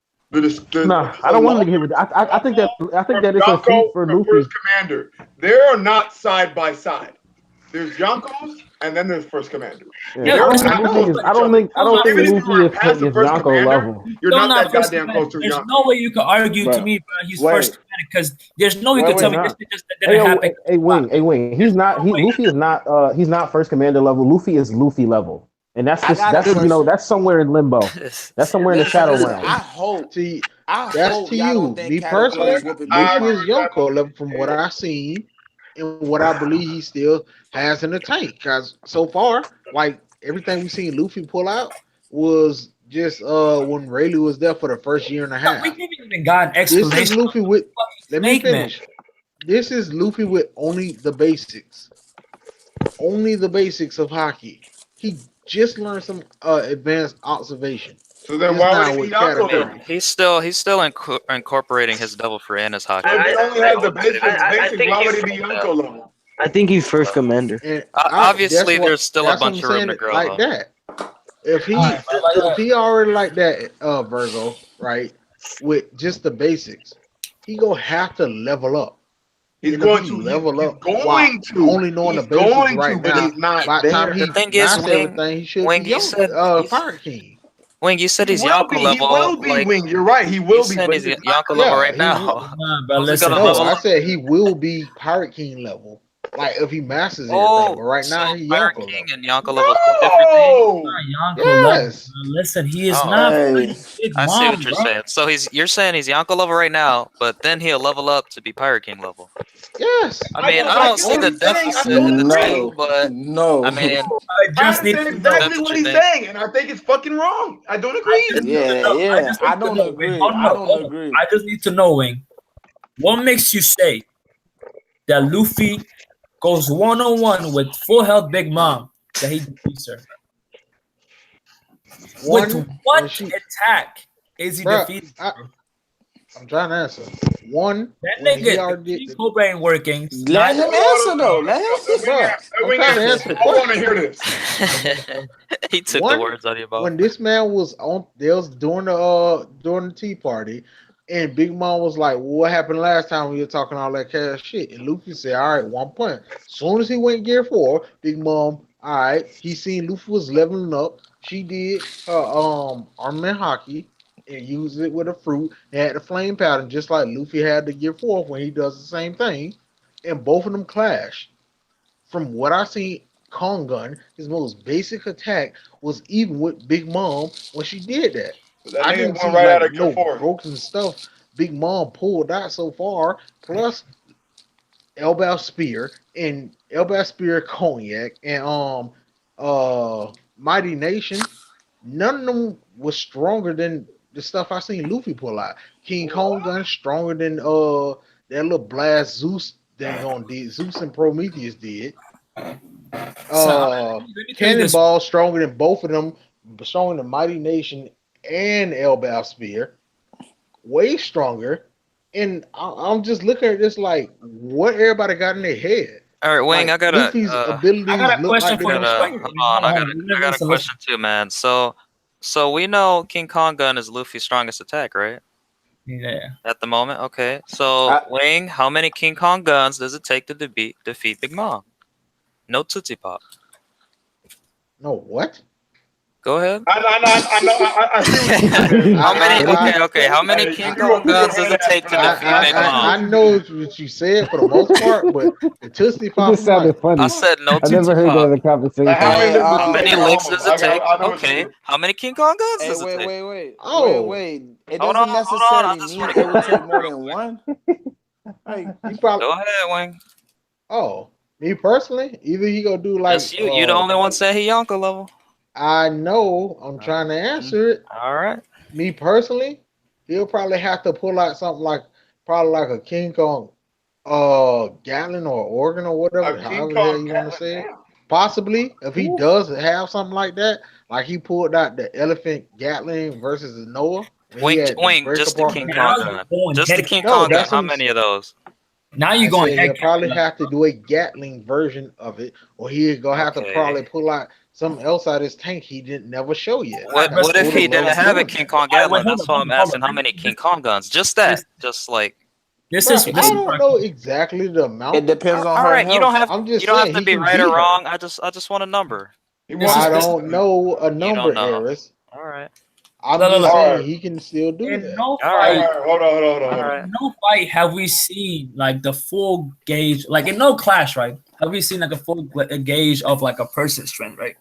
Nah, There's I a don't want him long to get hit with. I think that from it's a feat Yonko for to first Luffy. commander. They are not side by side. There's Yonkos and then there's first commanders. Yeah, Yeah, They're it's I not close know. to each other. I still don't not think Even first if you Luffy are commander. past the is first Yonko commander, level. you're Still not not that first goddamn commander. close to There's Yonko. no way you could argue to Bro, me, bro, he's first wait, commander because there's no way you wait, could tell He's me wait. this not. shit just that didn't happen. Hey Wing. There's He's not. no He way. Luffy is not. He's not first commander level. Luffy is Luffy level, and that's I just got a that's question. that's somewhere in limbo. That's somewhere in the shadow Listen. realm. See, I that's hope to y'all don't you. think Me Katakuri personally, is whooping Big I Luffy agree is Mom. with that. Yonko level from what I've seen and what I believe he still has in the tank. Cause so far, like everything we seen Luffy pull out was just when Rayleigh was there for the first year and a We half. haven't even got an This is explanation of Luffy with. fucking Let me Snake Man. finish. This is Luffy with only the basics, only the basics of hockey. He just learned some advanced observation. So then Just why would now he be with I Yonko mean, Katakuri. then? he's still incorporating his double free and his So if hockey. he only I, has the I basics, think why would he's. he be Yonko level? I think he's first commander. And Obviously, there's still a that's what I'm bunch of room saying to it grow, like though. that. If All he right, bro. Like, if he already like that, Virgo, right, with just the basics, he gonna have to level up. He's And if going he to. level He's up while going to. only knowing the He's basics going to, right but now, he's not by the time there. The he thing is, masters everything, he should be Wing, you young said Pirate King. Wing, you said He he's will Yonko be. He level. will be Like Wing. You're right. He you will be, said, but he's he is not Yonko level Yeah, right he will. now. nah, bro. How's he Listen, gonna No, level I up? said he will be Pirate King level. Like if he masters everything, but Oh, right so now he Fire Yonko King level. and Yonko level is two different things. No. Yonko level. Yes. Bro. Listen, he is Oh, not Hey, fighting Big I see what Mom, you're bro. saying. So you're saying he's Yonko level right now, but then he'll level up to be Pirate King level. Yes. I mean, I I don't get see what the he's saying. I deficit don't in the agree. two, no, but I no. mean, I I just need understand to know. that's exactly what what you he's think. saying, and I think it's fucking wrong. I don't I agree. just need to Yeah, know. I yeah. just I need to don't know. Wait, agree. hold I on, don't hold on. agree. I just need to know, Wayne. What makes you say that Luffy goes one on one with full health Big Mom that he defeats her? With One when what she, attack is he bro. defeating? Bro? I'm trying to answer. One That when he nigga, the already King did Cobra ain't working. Let Neither. him answer though. Let him. We bro. got, I'm we trying got, to answer the I want to question. hear this. He took the One words out of your mouth. when this man was on, they was during the tea party, and Big Mom was like, well, "What happened last time we were talking all that cash shit?" And Luffy said, "All right, 1 point." Soon as he went Gear 4, Big Mom, all right, he seen Luffy was leveling up. She did her armament hockey and used it with a fruit. It had the flame pattern just like Luffy had the Gear 4 when he does the same thing, and both of them clash. From what I see, Kongun, his most basic attack was even with Big Mom when she did that. But that I nigga didn't went see right out like of Gear no 4. broken stuff Big Mom pulled out so far. Plus Elbow Spear and Elbow Spear Cognac and Mighty Nation. None of them was stronger than the stuff I seen Luffy pull out. King Kong gun stronger than that little blast Zeus dang on did. Zeus and Prometheus did. So Uh, let me tell you this. Cannonball stronger than both of them, stronger than Mighty Nation and Elbow Spear, way stronger. And I'm just looking at this like, what everybody got in their head. All right, Wing, Like Luffy's I got abilities a look like question they for I you. don't Wait, gotta stop. hold wait, on. hold on, hold on. I got a Listen, listen. question too, man. So we know King Kong gun is Luffy's strongest attack, right? Yeah. At the moment, okay. So I, Wing, how many King Kong guns does it take to defeat Big Mom? No Tootsie Pop. No, what? Go ahead. I see what you're saying. How many? I Okay. How many I King see what Kong people guns does getting it at, take but to I, defeat I, Big I see I Mom? what I you know mean. what you said for the most part, but the Tootsie It Pop, just I'm like, sounded I funny. what? said no I never Tootsie heard that in Pop. the Like, how conversation. many hey, licks does How it take many to licks humble him? does it take? I know what you Okay. mean. How many King Kong guns hey, does it wait, take? wait, wait, wait, Oh, wait. It Hold on, doesn't hold on. I necessarily just want mean to it get would my take answer more real than quick. one. Like, he probably. Go ahead, Wing. Oh, me personally, either he gonna do like Just you. You the only one saying he Yonko level. I know I'm Uh, trying to answer it. All right. Me personally, he'll probably have to pull out something like probably like a King Kong Gatlin or organ or A whatever, King however the hell Kong you want to Gatling, say it. damn. Possibly, if he Ooh. does have something like that, like he pulled out the elephant Gatling versus the Noah when he had the Wing. break Just the apart King Okay, the now Kong Gatling. you're gun. going Just the head King No, Kong canon. gun. that's How him. many of those? Now I you're going said head he'll probably canon. have to do a Gatling version of it, or he gonna have to Okay. probably pull out something else out of his tank he didn't never show yet. All right, What bro. Cause what if Oda he didn't loves have a doing King that. Kong All right, wait, Gatling? hold That's on, why hold I'm on, hold asking on. how many King Kong guns. Just that. This, Just like this Bro, is I this is don't my know question. exactly the it amount. depends on all her right. health. I'm You just don't have saying to he be can right or beat her. wrong. I just want a number. He This wants is I to this. don't know a You number, don't know. Eris. All right. I'm Look, look, just look. All saying right. he can still do In that. no All All right. fight, right. Hold on. All in right. no fight have we seen like the full gauge, like in no clash, right? Have we seen like a full gauge of like a person's strength, right?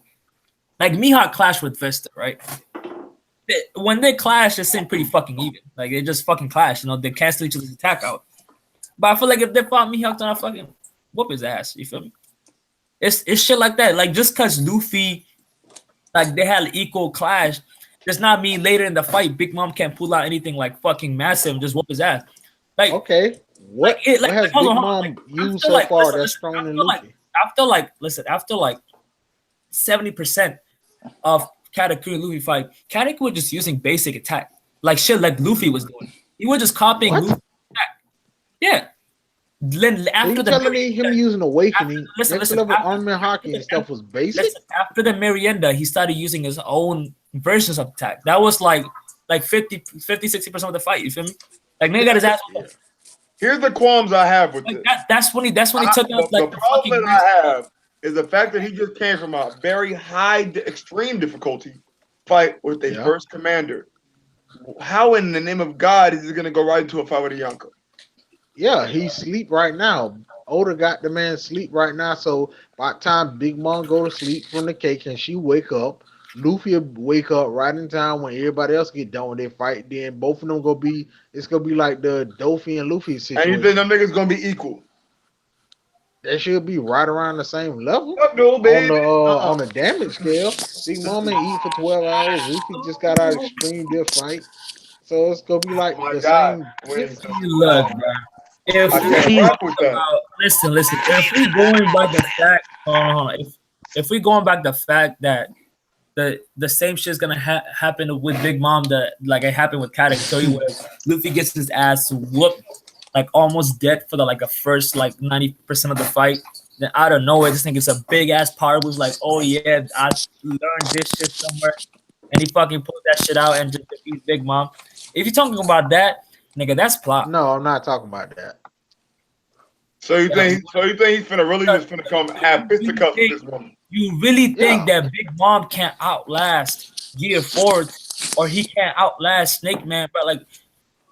Like Mihawk clashed with Vista, right? When they clash, it seemed pretty fucking even. Like they just fucking clash, you know, they cancel each other's attack out. But I feel like if they fought Mihawk, then I fucking whoop his ass. You feel me? It's shit like that. Like just cause Luffy, like they had an equal clash, does not mean later in the fight Big Mom can't pull out anything like fucking massive and just whoop his ass. Like Okay, what has hold on, Big hold on. Like Mom used after so like far listen, that's listen, stronger than Luffy? after like 70% of Katakuri and Luffy fight, Katakuri was just using basic attack. Like shit like Luffy was doing. He was just copying What? Luffy attack. Yeah. Then So after you the telling me him using Awakening, listen, next listen, level armament hockey and stuff was basic? after the Merienda, he started using his own versions of attack. That was like 50-60% of the fight. You feel me? Like nigga got his ass Yeah. Here's the qualms I have with like this. that. That's when he took out The like the problem fucking that I have is the fact that he just came from a very high, extreme difficulty fight with a Yeah. first commander. How in the name of God is he going to go right into a fight with a Yonko? Yeah, he sleep right now. Oda got the man sleep right now. So by the time Big Mom go to sleep from the cake and she wake up, Luffy will wake up right in time when everybody else get done with their fight. Then both of them gonna be it's gonna be like the Dolphy and Luffy And you think situation. them niggas gonna be equal? They should be right around the same level What no, baby? on the damage scale. Big Mom ain't eat for 12 hours. Luffy just got out extreme death fight. So it's gonna be Oh like my the god. same Wait, difference. Look, bro. If I we can't Luffy's rock talking with that. about listen, if we going by the fact, hold on, if we going back the fact that the same shit's gonna happen with Big Mom that like it happened with Katakuri where Luffy gets his ass whooped like almost dead for the like the first like 90% of the fight. Then out of nowhere, this nigga's a big ass power was like, oh yeah, I learned this shit somewhere, and he fucking pulled that shit out and just defeats Big Mom. If you're talking about that, nigga, that's plot. No, I'm not talking about that. So you think he's finna really just finna come have You really fisticuffs with think this woman? you really think Yeah. that Big Mom can't outlast Gear Force or he can't outlast Snake Man, but like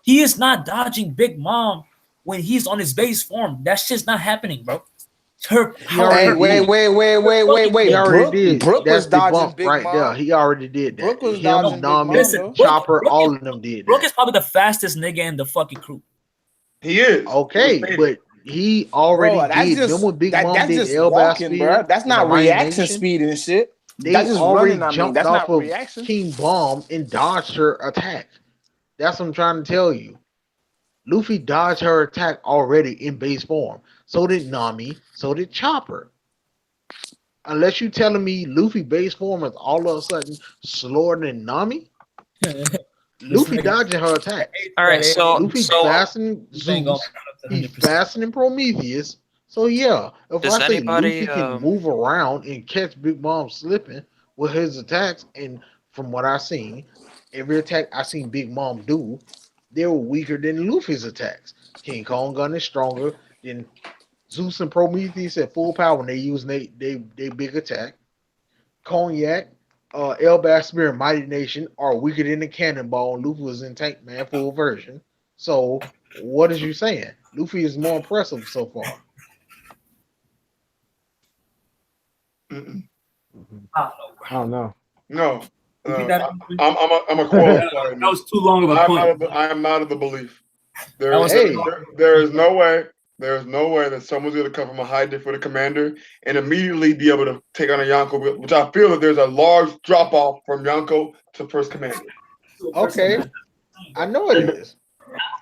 he is not dodging Big Mom when he's on his base form. That shit's not happening, bro. Her He how already Hey, her wait, did. wait, wait, her wait, wait, fucking He wait. already Brooke, did. Brooke That's was dodging debunked Big right there. Mom. He already did that. Brooke was Him, dodging Big Nami, Mom listen, though. Chopper, all of them did Brooke that. is probably the fastest nigga in the fucking crew. He is. It was Okay, stated. but he already Bro, that's did. Remember just when Big that Mom that's did the just Elbaf walking, bro. spear That's in the not Lion reaction Nation? speed and shit. They That's just already running. I mean, jumped that's off not of reaction. King Bomb and dodged her attack. That's what I'm trying to tell you. Luffy dodged her attack already in base form. So did Nami. So did Chopper. Unless you telling me Luffy base form is all of a sudden slower than Nami, This Luffy nigga dodging her attacks. All right, said, hey, so Luffy so fastening this ain't gonna Zeus. count up to He 100%. fastening Prometheus. So yeah, if I does say anybody Luffy can move around and catch Big Mom slipping with his attacks, and from what I seen, every attack I seen Big Mom do, they were weaker than Luffy's attacks. King Kong gun is stronger than Zeus and Prometheus at full power when they use they big attack. Cognac, Elbaf Spear, and Mighty Nation are weaker than the Cannonball, and Luffy was in Tank Man full version. So, what is you saying? Luffy is more impressive so far. Mm-mm. I don't know, bro. I don't know. No, Repeat no. that again, please. I'm a quote. That, Pardon that me. was too long of a point. I am not of the belief. That was too Hey, long of a There point, is bro. no way. There is no way that someone's going to come from a high diff with a commander and immediately be able to take on a Yonko, which I feel that there's a large drop off from Yonko to first commander. To a first okay, commander. I know it the, is.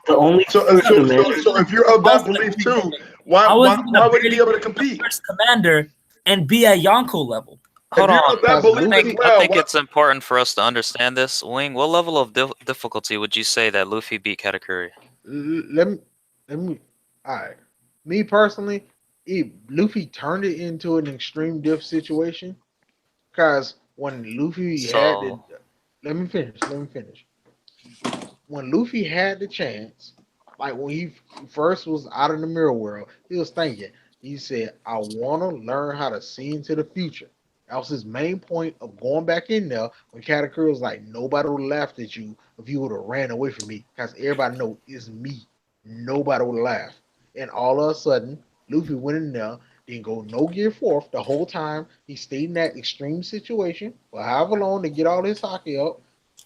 the only So, first commander. so if you're of How is that he gonna belief be too, how is he why gonna would he be barely able to get to the compete? first commander and be at Yonko level? If hold you're of on. that Cause belief as Luffy, I well, think what? it's important for us to understand this. Wing, what level of difficulty would you say that Luffy beat Katakuri? let me, let me. All right, me personally, Luffy turned it into an extreme diff situation. Cause when Luffy had the, So let me finish. Let me finish. When Luffy had the chance, like when he first was out in the mirror world, he was thinking. He said, "I want to learn how to see into the future." That was his main point of going back in there. When Katakuri was like, "Nobody would have laughed at you if you would have ran away from me," because everybody know it's me. Nobody would have laughed. And all of a sudden, Luffy went in there, didn't go no gear forth the whole time. He stayed in that extreme situation for however long to get all his hockey up,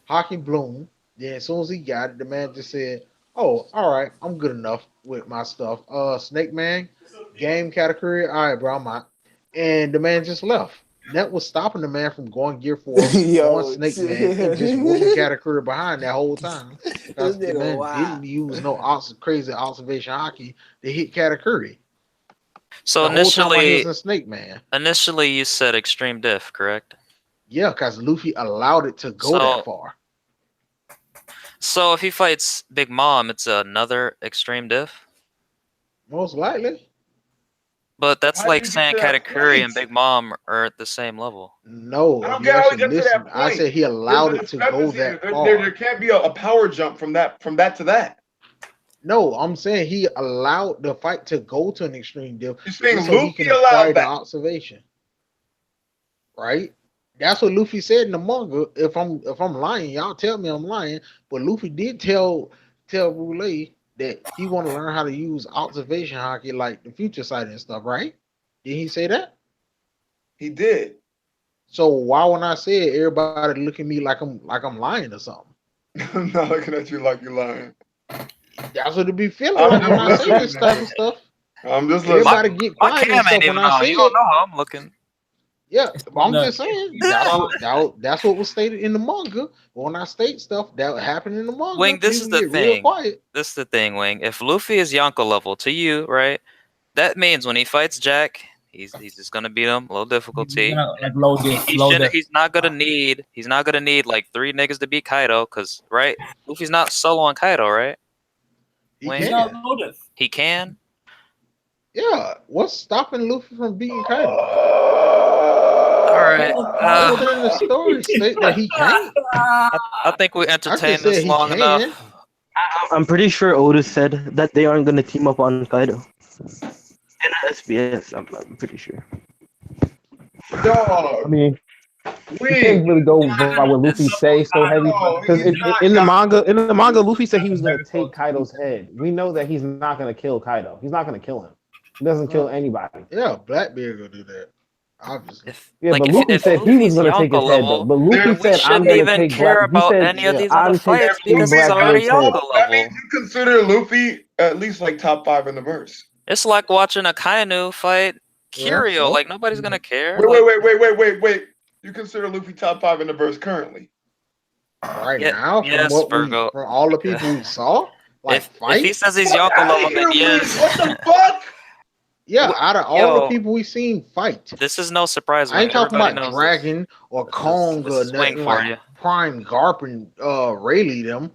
hockey bloom. Then as soon as he got it, the man just said, "Oh, all right, I'm good enough with my stuff." Snake Man, game category, all right, bro, I'm out. And the man just left. That was stopping the man from going Gear Force, going Yo, Snake Man, and just whooping this category behind that whole time. Because the nigga man wow. didn't use no crazy observation hockey to hit category so the whole time while he was initially in Snake Man. initially you said extreme diff, correct? Yeah, because Luffy allowed it to go that So far. so if he fights Big Mom, it's another extreme diff? Most likely. But that's How do like you get saying to that Katakuri point? and Big Mom are at the same level. No, I if don't you get how we actually get to listen, that I point. said he There's allowed a it to go discrepancy. that There far. can't be a power jump from that to that. No, I'm saying he allowed the fight to go to an extreme deal You're just saying so he Luffy can allowed acquire the that. observation, right? That's what Luffy said in the manga. If I'm lying, y'all tell me I'm lying. But Luffy did tell Rule that he want to learn how to use observation hockey like the future sight and stuff, right? Did he say that? He did. So why when I say it, everybody look at me like I'm lying or something? I'm not looking at you like you're lying. That's what it be feeling I'm like when just I say this listening, type man. of stuff. I'm just My listening. Everybody get my quiet and cam ain't stuff when even I on. say You don't it. know how I'm looking. Yeah, but I'm Look, just saying he's that's what was stated in the manga. But when I state stuff that happened in the manga, Wing, this is people the get real thing. quiet. This is the thing, Wing. If Luffy is Yonko level to you, right? That means when he fights Jack, he's just gonna beat him, low difficulty. gonna like low He, diff, he low should diff. he's not gonna need like three niggas to beat Kaido, cause right, Luffy's not solo on Kaido, right? He He's Wing, not can. low diff. he can. Yeah, what's stopping Luffy from beating Kaido? All right. Nothing in the story state that he can't. I think we I just entertained said this he long can. enough. I'm pretty sure Otis said that they aren't gonna team up on Kaido in SBS. I'm pretty sure. I Dog. mean, you Wing. can't really go He's by not what gonna Luffy team up on say so heavy Kaido. because He's not in the manga, Luffy said he was gonna take gonna Kaido's head. We know that he's not gonna kill Kaido. He's not gonna kill him. He doesn't kill anybody. Yeah, Blackbeard gonna do that. Obviously. Yeah, but Luffy If said he was Luffy's gonna take his Yonko head though. level, But Luffy then we said I'm shouldn't gonna even take Black. care He about said any of Yeah. these other I'm If fights taking because Luffy he's is Blackbeard's already head. Yonko, Yonko that means level. you consider Luffy at least like top 5 in the verse. It's like watching a Kainu fight Yeah, Kirio. so Like nobody's gonna care. Wait, Like wait. You consider Luffy top 5 in the verse currently? right yeah, now yes, Virgo. from all the Okay. people we saw, like If he fight, says he's Fuck Yonko out of level, then here, Wing. yes. What the fuck? yeah, out of all the Yo, people we seen fight. this is no surprise, I Wing. ain't talking Everybody about knows this. Dragon or Kong This or is Wing nothing for like you. Prime Garp and Rayleigh them.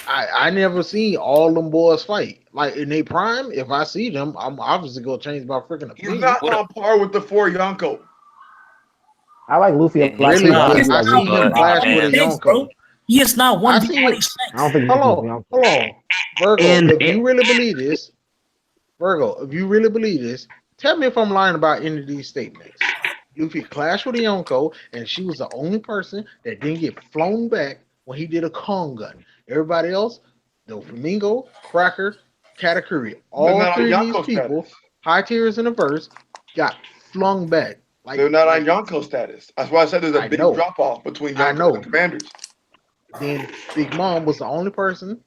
I never seen all them boys fight. Like in they prime, if I see them, I'm obviously gonna change my freaking He's opinion. not on par with the 4 Yonko. I like Luffy a lot He's too, Really, but I not, but do I like seen Luffy a him but lot clash with more. a man, Thanks, bro. Yonko. He is not I one v seen one it. I don't strength. think Hold Luffy's on, Yonko. hold on, Virgo. And, If you really believe this, Virgo, if you really believe this, tell me if I'm lying about any of these statements. Luffy clashed with a Yonko, and she was the only person that didn't get flown back when he did a Kong gun. Everybody else, the Flamingo, Cracker, Katakuri, They're all not on three of these Yonko people, status. high tiers in the verse, got flung back. They're not on Like Yonko status. That's why I said there's a I big know, drop off between I Yonkos and know. commanders. Then Big Mom was the only person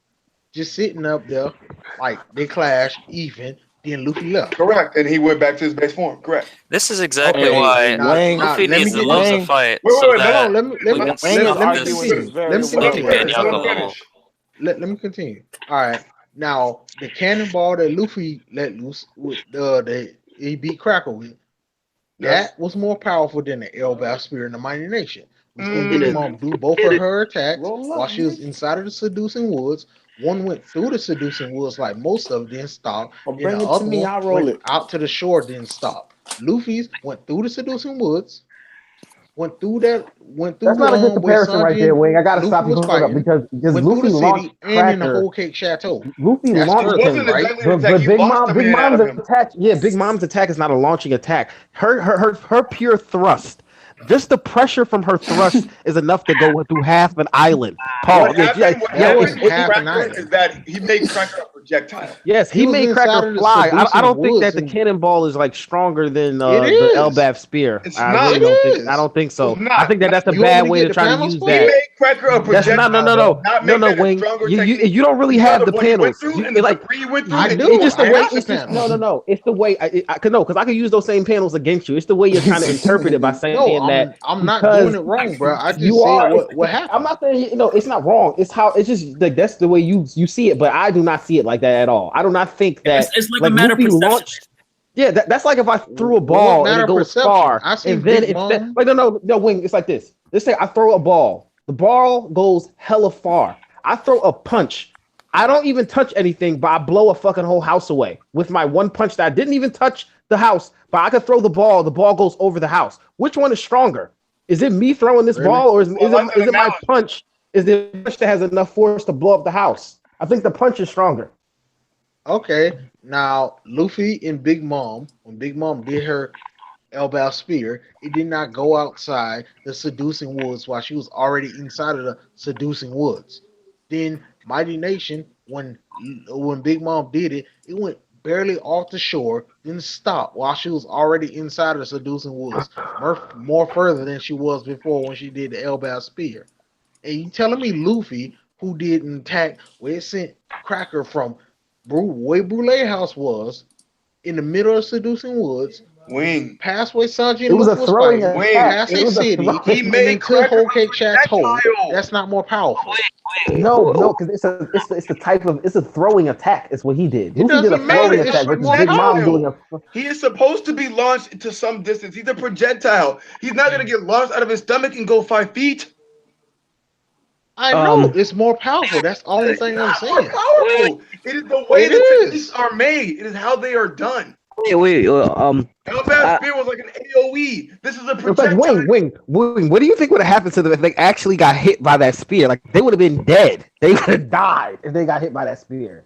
just sitting up there, like they clashed even. Then Luffy left. Correct. And he went back to his base form. Correct. this is exactly Okay, hey, why Wang, now Luffy let me needs to get lose this. a Wang, fight so Wait, Hold no. that on, we Let, can Wang is let stop me this arguing continue. Let very me well Luffy continue. being right let him Yonko now. level. finish. Let me continue. All right. Now the cannonball that Luffy let loose with the he beat Cracker with, Yes. that was more powerful than the Elbaf Spear in the Mighty Nation. We seen Hit Big it, Mom do both hit of it. her attacks Roll while up, she was bitch. inside of the seducing woods. One went through the seducing woods like most of them, didn't stop. Or Then bring the it to other me, one I'll roll went it. out to the shore, didn't stop. Luffy's went through the seducing woods, went through That's not a good where comparison right Sanji there, and Wing. I gotta Luffy stop you. was Hold up, fighting, because went through Luffy the launched city and in the Cracker. whole cake chateau. Luffy That's It launched further, wasn't him, a right? juggling attack. but He lost the Big man out Mom's of him. attack, yeah, Big Mom's attack is not a launching attack. Her pure thrust, just the pressure from her thrust is enough to go through half an island. What Paul, happened? What That was happened with half an Cracker is island. that he made Cracker a projectile. yes, He he was made inside Cracker of the fly. I seducing don't think that woods, the and cannonball is like stronger than it the is. Elbaf spear. It's I not. really It don't think. I is. don't think It's so. I not. think that that's a You want me bad to way get to the try to panels use for He you? that. made Cracker a That's not projectile, bro. Not no make no that a Wing. stronger technique You don't really because have of the what he went panels. through You and the it, like debris he went through. I It do. it's didn't just the I way. got the match. It's just no panels. no no. It's the way. I could no because I could use those same panels against you. It's the way you're trying to interpret it by saying No, that I'm not doing because it wrong, bro. I just you said are. what I'm happened. not saying it's not wrong. It's how it's just like that's the way you see it. But I do not see it like that at all. I do not think that It's like a like matter of Luffy perception. launched. Yeah, that's like if I threw a What ball and it matter of goes perception? far, I and seen then Big instead, Mom. like no, Wing. It's like this. Let's say I throw a ball. The ball goes hella far. I throw a punch. I don't even touch anything, but I blow a fucking whole house away with my one punch that I didn't even touch the house, but I could throw the ball. The ball goes over the house. Which one is stronger? Is it me throwing this Really? ball, or is, I is it like that is it my analogy. punch? Is the punch that has enough force to blow up the house? I think the punch is stronger. Okay. Now Luffy and Big Mom, when Big Mom did her Elbow Spear, it did not go outside the seducing woods while she was already inside of the seducing woods. Then Mighty Nation when Big Mom did it, it went barely off the shore, then stopped while she was already inside of the seducing woods, more further than she was before when she did the Elbow Spear. And you telling me Luffy, who did an attack where it sent Cracker from where Brule House was in the middle of seducing woods, Wing. past where Sanji It and was a Luffy was throwing fighting, Wing. attack. past It a was a city, He throwing. and made into Cracker Whole a Cake Chateau. projectile. That's not more powerful. No, because it's the type of it's a throwing attack. Is what he did. It Luffy did a doesn't No, throwing matter. it's attack a It's versus more Big Mom doing powerful. a. He is supposed to be launched to some distance. He's a projectile. He's not going to get launched out of his stomach and go 5 feet. I know Um, it's more powerful. That's the only It's thing I'm not more saying. powerful. It is the way It the techniques is. are made. It is how they are done. wait. Elbaf I, Spear was like an AoE. This is a It's like projectile. Wing. What do you think would have happened to them if they actually got hit by that spear? Like they would have been dead. They would have died if they got hit by that spear.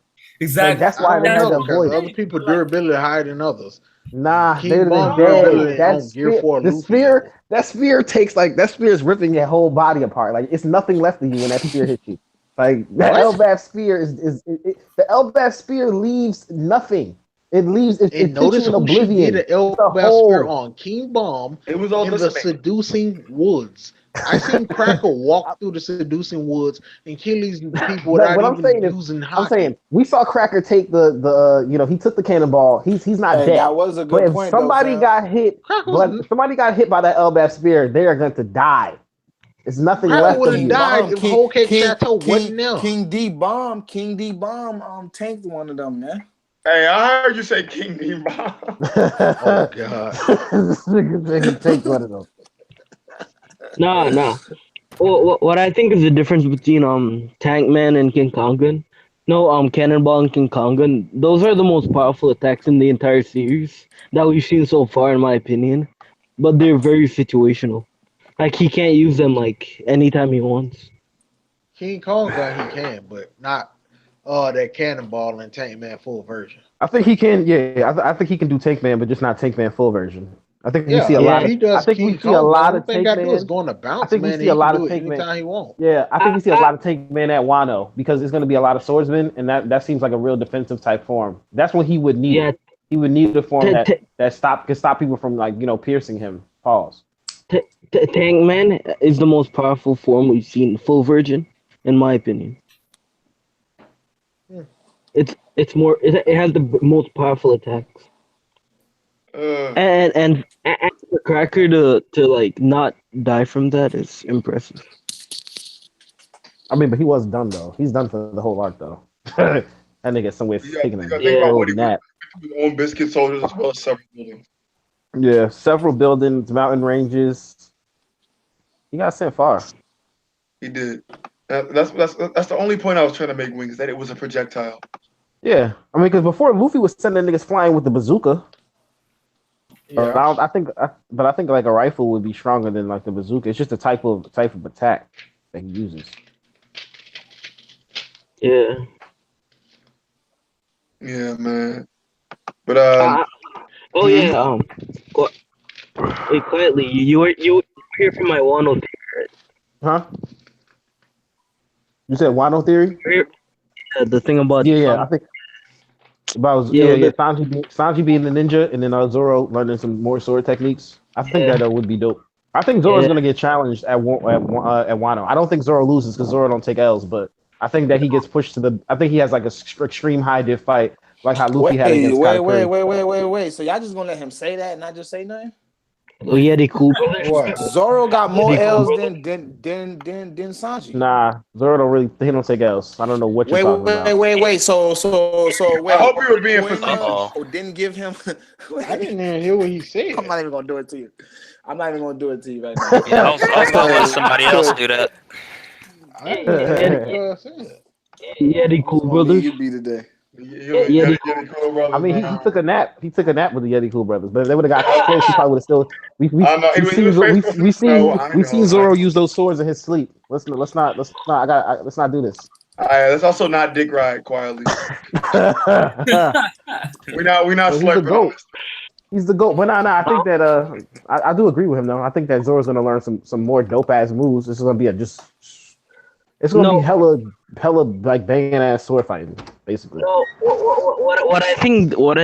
Like Exactly. that's I why they don't That's had know to what I'm because avoid it. other saying. people Like, durability higher than others. Nah, they King would have been Bomb dead. durability No. on Gear 4 The Luffy level. spear takes like that spear is ripping your whole body apart. Like it's nothing left of you when that spear hits you. Like that What? Elbaf spear the Elbaf spear leaves nothing. It And puts you notice in who she did oblivion. the It's a Elbow Spear hole. on. King Bomb It was all in the decimated. seducing woods. I seen Cracker walk through the seducing woods and kill these people No, without what I'm even saying is, using I'm saying hockey. we saw Cracker take he took the cannonball. He's not Hey, that dead. was a But good if point though, somebody fam. got hit, Cracker but was if somebody got hit by that Elbaf spear, they are going to die. There's nothing Cracker Hey, left would of have King you. died Bomb, if Whole Cake Chateau King wasn't there. King D Bomb tanked one of them, man. Hey, I heard you say King Nemo. Oh God. This nigga said he take one of them. nah. What I think is the difference between Tankman and King Kongan. No, Cannonball and King Kongan. Those are the most powerful attacks in the entire series that we've seen so far, in my opinion. But they're very situational. Like he can't use them like anytime he wants. King Kong gun he can, but not that Cannonball and Tank Man full version. I think he can. Yeah, I think he can do Tank Man, but just not Tank Man full version. I think we see a Yeah, lot if Yeah, of. he I does think we King see a Kong gun, lot only of thing Tank gotta do is Man. go on the I bounce, think we man, and see a he can lot do of it Tank Man. anytime he wants. Yeah, I think we see a I, lot of Tank Man at Wano because it's going to be a lot of swordsmen, and that seems like a real defensive type form. That's what he would need. yeah. He would need a form T- t- that can stop people from piercing him. Pause. Tankman is the most powerful form we've seen, full version, in my opinion. Hmm. It's more. It has the most powerful attacks. Uh, And for Cracker to like not die from that is impressive. I mean, but he was done though. He's done for the whole arc though. That nigga somewhere taking you a got to think big about Yeah, what old he would nap. do with his own biscuit soldiers as well as several buildings. Yeah, several buildings, mountain ranges. He got sent far. He did. That's the only point I was trying to make, Wings, that it was a projectile. Yeah, I mean, because before Luffy was sending niggas flying with the bazooka. But Yeah. I think like a rifle would be stronger than like the bazooka. It's just a type of attack that he uses. yeah. Yeah, man. But Uh, oh hmm? yeah. Qu- Wait, quietly. You were here for my Wano Huh? You said Wano theory? theory. The thing about Yeah. I think about yo the Sanji being the ninja, and then Zoro learning some more sword techniques. I think yeah that would be dope. I think Zoro's yeah gonna get challenged at Wano. I don't think Zoro loses because Zoro don't take L's, but I think that he gets pushed to the. I think he has like a extreme high diff fight, like how Luffy had against Katakuri. Wait. So y'all just gonna let him say that and not just say nothing? oh yeah the cool brothers. What? Zoro got more The cool L's brothers. than Sanji. Nah, Zoro don't really. He don't take L's. I don't know what you're talking about. Wait. So I wait. hope you were being Uh Koima facetious. oh. didn't give him. I didn't even hear what he I'm said. not even gonna do it to you. I'm not even gonna do it to you right now. Yeah, I was gonna let somebody else do that. I didn't even hear what Cuz said. Yeah the It's cool gonna be brothers. you be today. Yeah the You're the cool I brothers, mean, he man. took a nap. He took a nap with the Yeti Cool brothers, but if they would have got close, he probably would have still. I know he We was seen faithful. No, I we seen know. Zoro use those swords in his sleep. Let's not. Let's not do this. All right, let's also not dick ride quietly. We're not He's the slurping on goat. this. He's the goat. But nah. I think that I do agree with him though. I think that Zoro's gonna learn some more dope ass moves. This is gonna be a just It's gonna be No, hella like banging ass sword fighting, basically. no. What I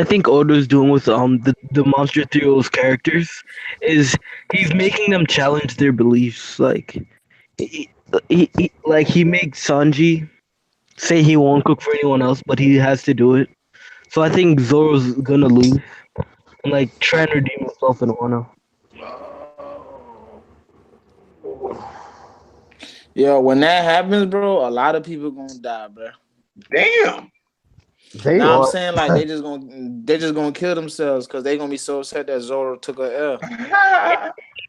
think Odo's doing with the Monster Trios characters is he's making them challenge their beliefs. Like he, he makes Sanji say he won't cook for anyone else, but he has to do it. So I think Zoro's gonna lose and like try and redeem himself in Wano. Yeah, when that happens, bro, a lot of people gonna die, bro. Damn. Damn. Now I'm Well, saying like they just gonna kill themselves because they gonna be so upset that Zoro took a L.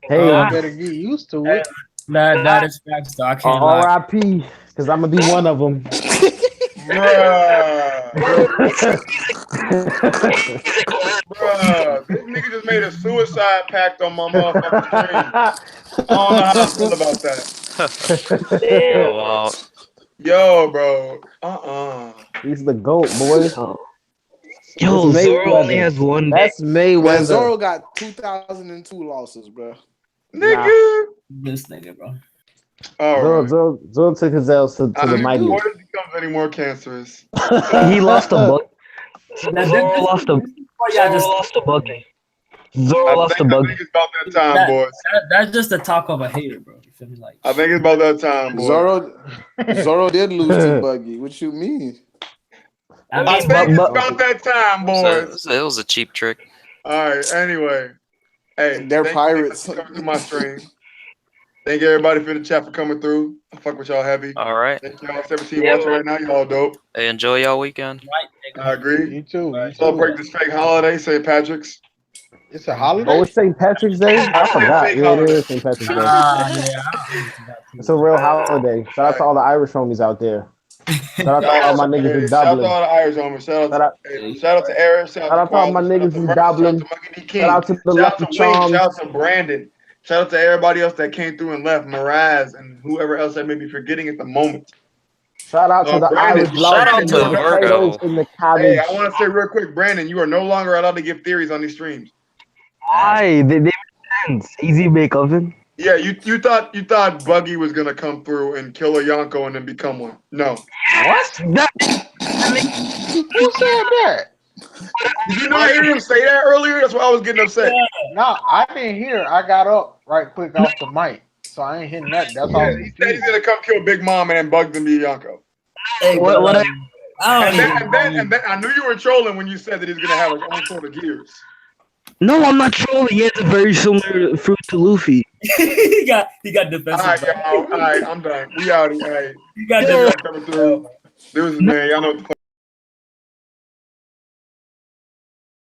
Hey, Y'all Uh, better get used to it. that is facts though. I can't lie. R.I.P. Because I'm gonna be one of them. Bruh. Hey, Bruh. This nigga just made a suicide pact on my motherfucking stream. I don't know how I feel about that. Oh damn. wow. Yo, bro. Uh-uh. He's the GOAT, boy. Yo, It's yo, Zoro only Mayweather. has one day. That's Man, Mayweather. Zoro got 2002 losses, bro. Nah. Nigga. This nigga, bro. All right. Zoro took his L's to the Before mightiest. this becomes any more cancerous. He lost a buck. That, this, Zoro this, lost a this is what y'all Zoro just lost a talking bucket. Zoro lost a I bug. think it's about that time, that, boys. that's just the talk of a hater, bro. You feel me? Like, I think it's about that time, boys. Zoro did lose to Buggy. What you mean? I I mean, think it's But about that time, boys. It was a cheap trick. All right. Anyway, hey, They're thank you niggas pirates. for coming through my stream. Thank everybody for the chat for coming through. I fuck with y'all heavy. All right. Thank y'all 17 watching right now. Y'all dope. Hey, enjoy y'all weekend. I agree. You too. You Celebrate too. this fake holiday, St. Patrick's. It's a Oh, holiday. it's St. Patrick's Day? I I said forgot. fake Yeah, it holiday. is St. Patrick's Day. yeah, I forgot It's a real holiday. Shout out to all the Irish homies out there. Shout out to all my niggas in Shout out to Dublin. all the Irish homies. Shout out, Shout out to Eric. Shout out shout to out to all my Quality. Shout out niggas to in Merch. Shout out Dublin. to Monkey D. Shout King. out to the Shout out Lucky to Wink. Shout out Charms. to Brandon. Shout out to everybody else that came through and left. Miraz and whoever else I may be forgetting at the moment. Shout out to the Brandon, Irish you are Shout louse out and no the to longer. potatoes Virgo. and the Hey, I cabbage. want to say real quick, Brandon, you are no longer allowed to give theories on these streams. why? They make sense. Easy bake oven. Yeah, you thought Buggy was gonna come through and kill a Yonko and then become one. No. What? That Who said that? Did you not hear him say that earlier? That's why I was getting upset. No, I didn't hear. I got up right quick off the mic, so I ain't hearing nothing. That's why I Yeah, was he said he's confused. gonna come kill Big Mom and then Bug and be Yonko. Hey, what but what I I don't And then, even and then, believe. and then, I knew you were trolling when you said that he's gonna have his own sort of gears. no, I'm not trolling. He has a very similar fruit to Luffy. he got All defensive. right, Bro. y'all. All right, I'm done. We out. All right, He got appreciate Yo, y'all coming through. Deuces, man. Y'all know what the fuck.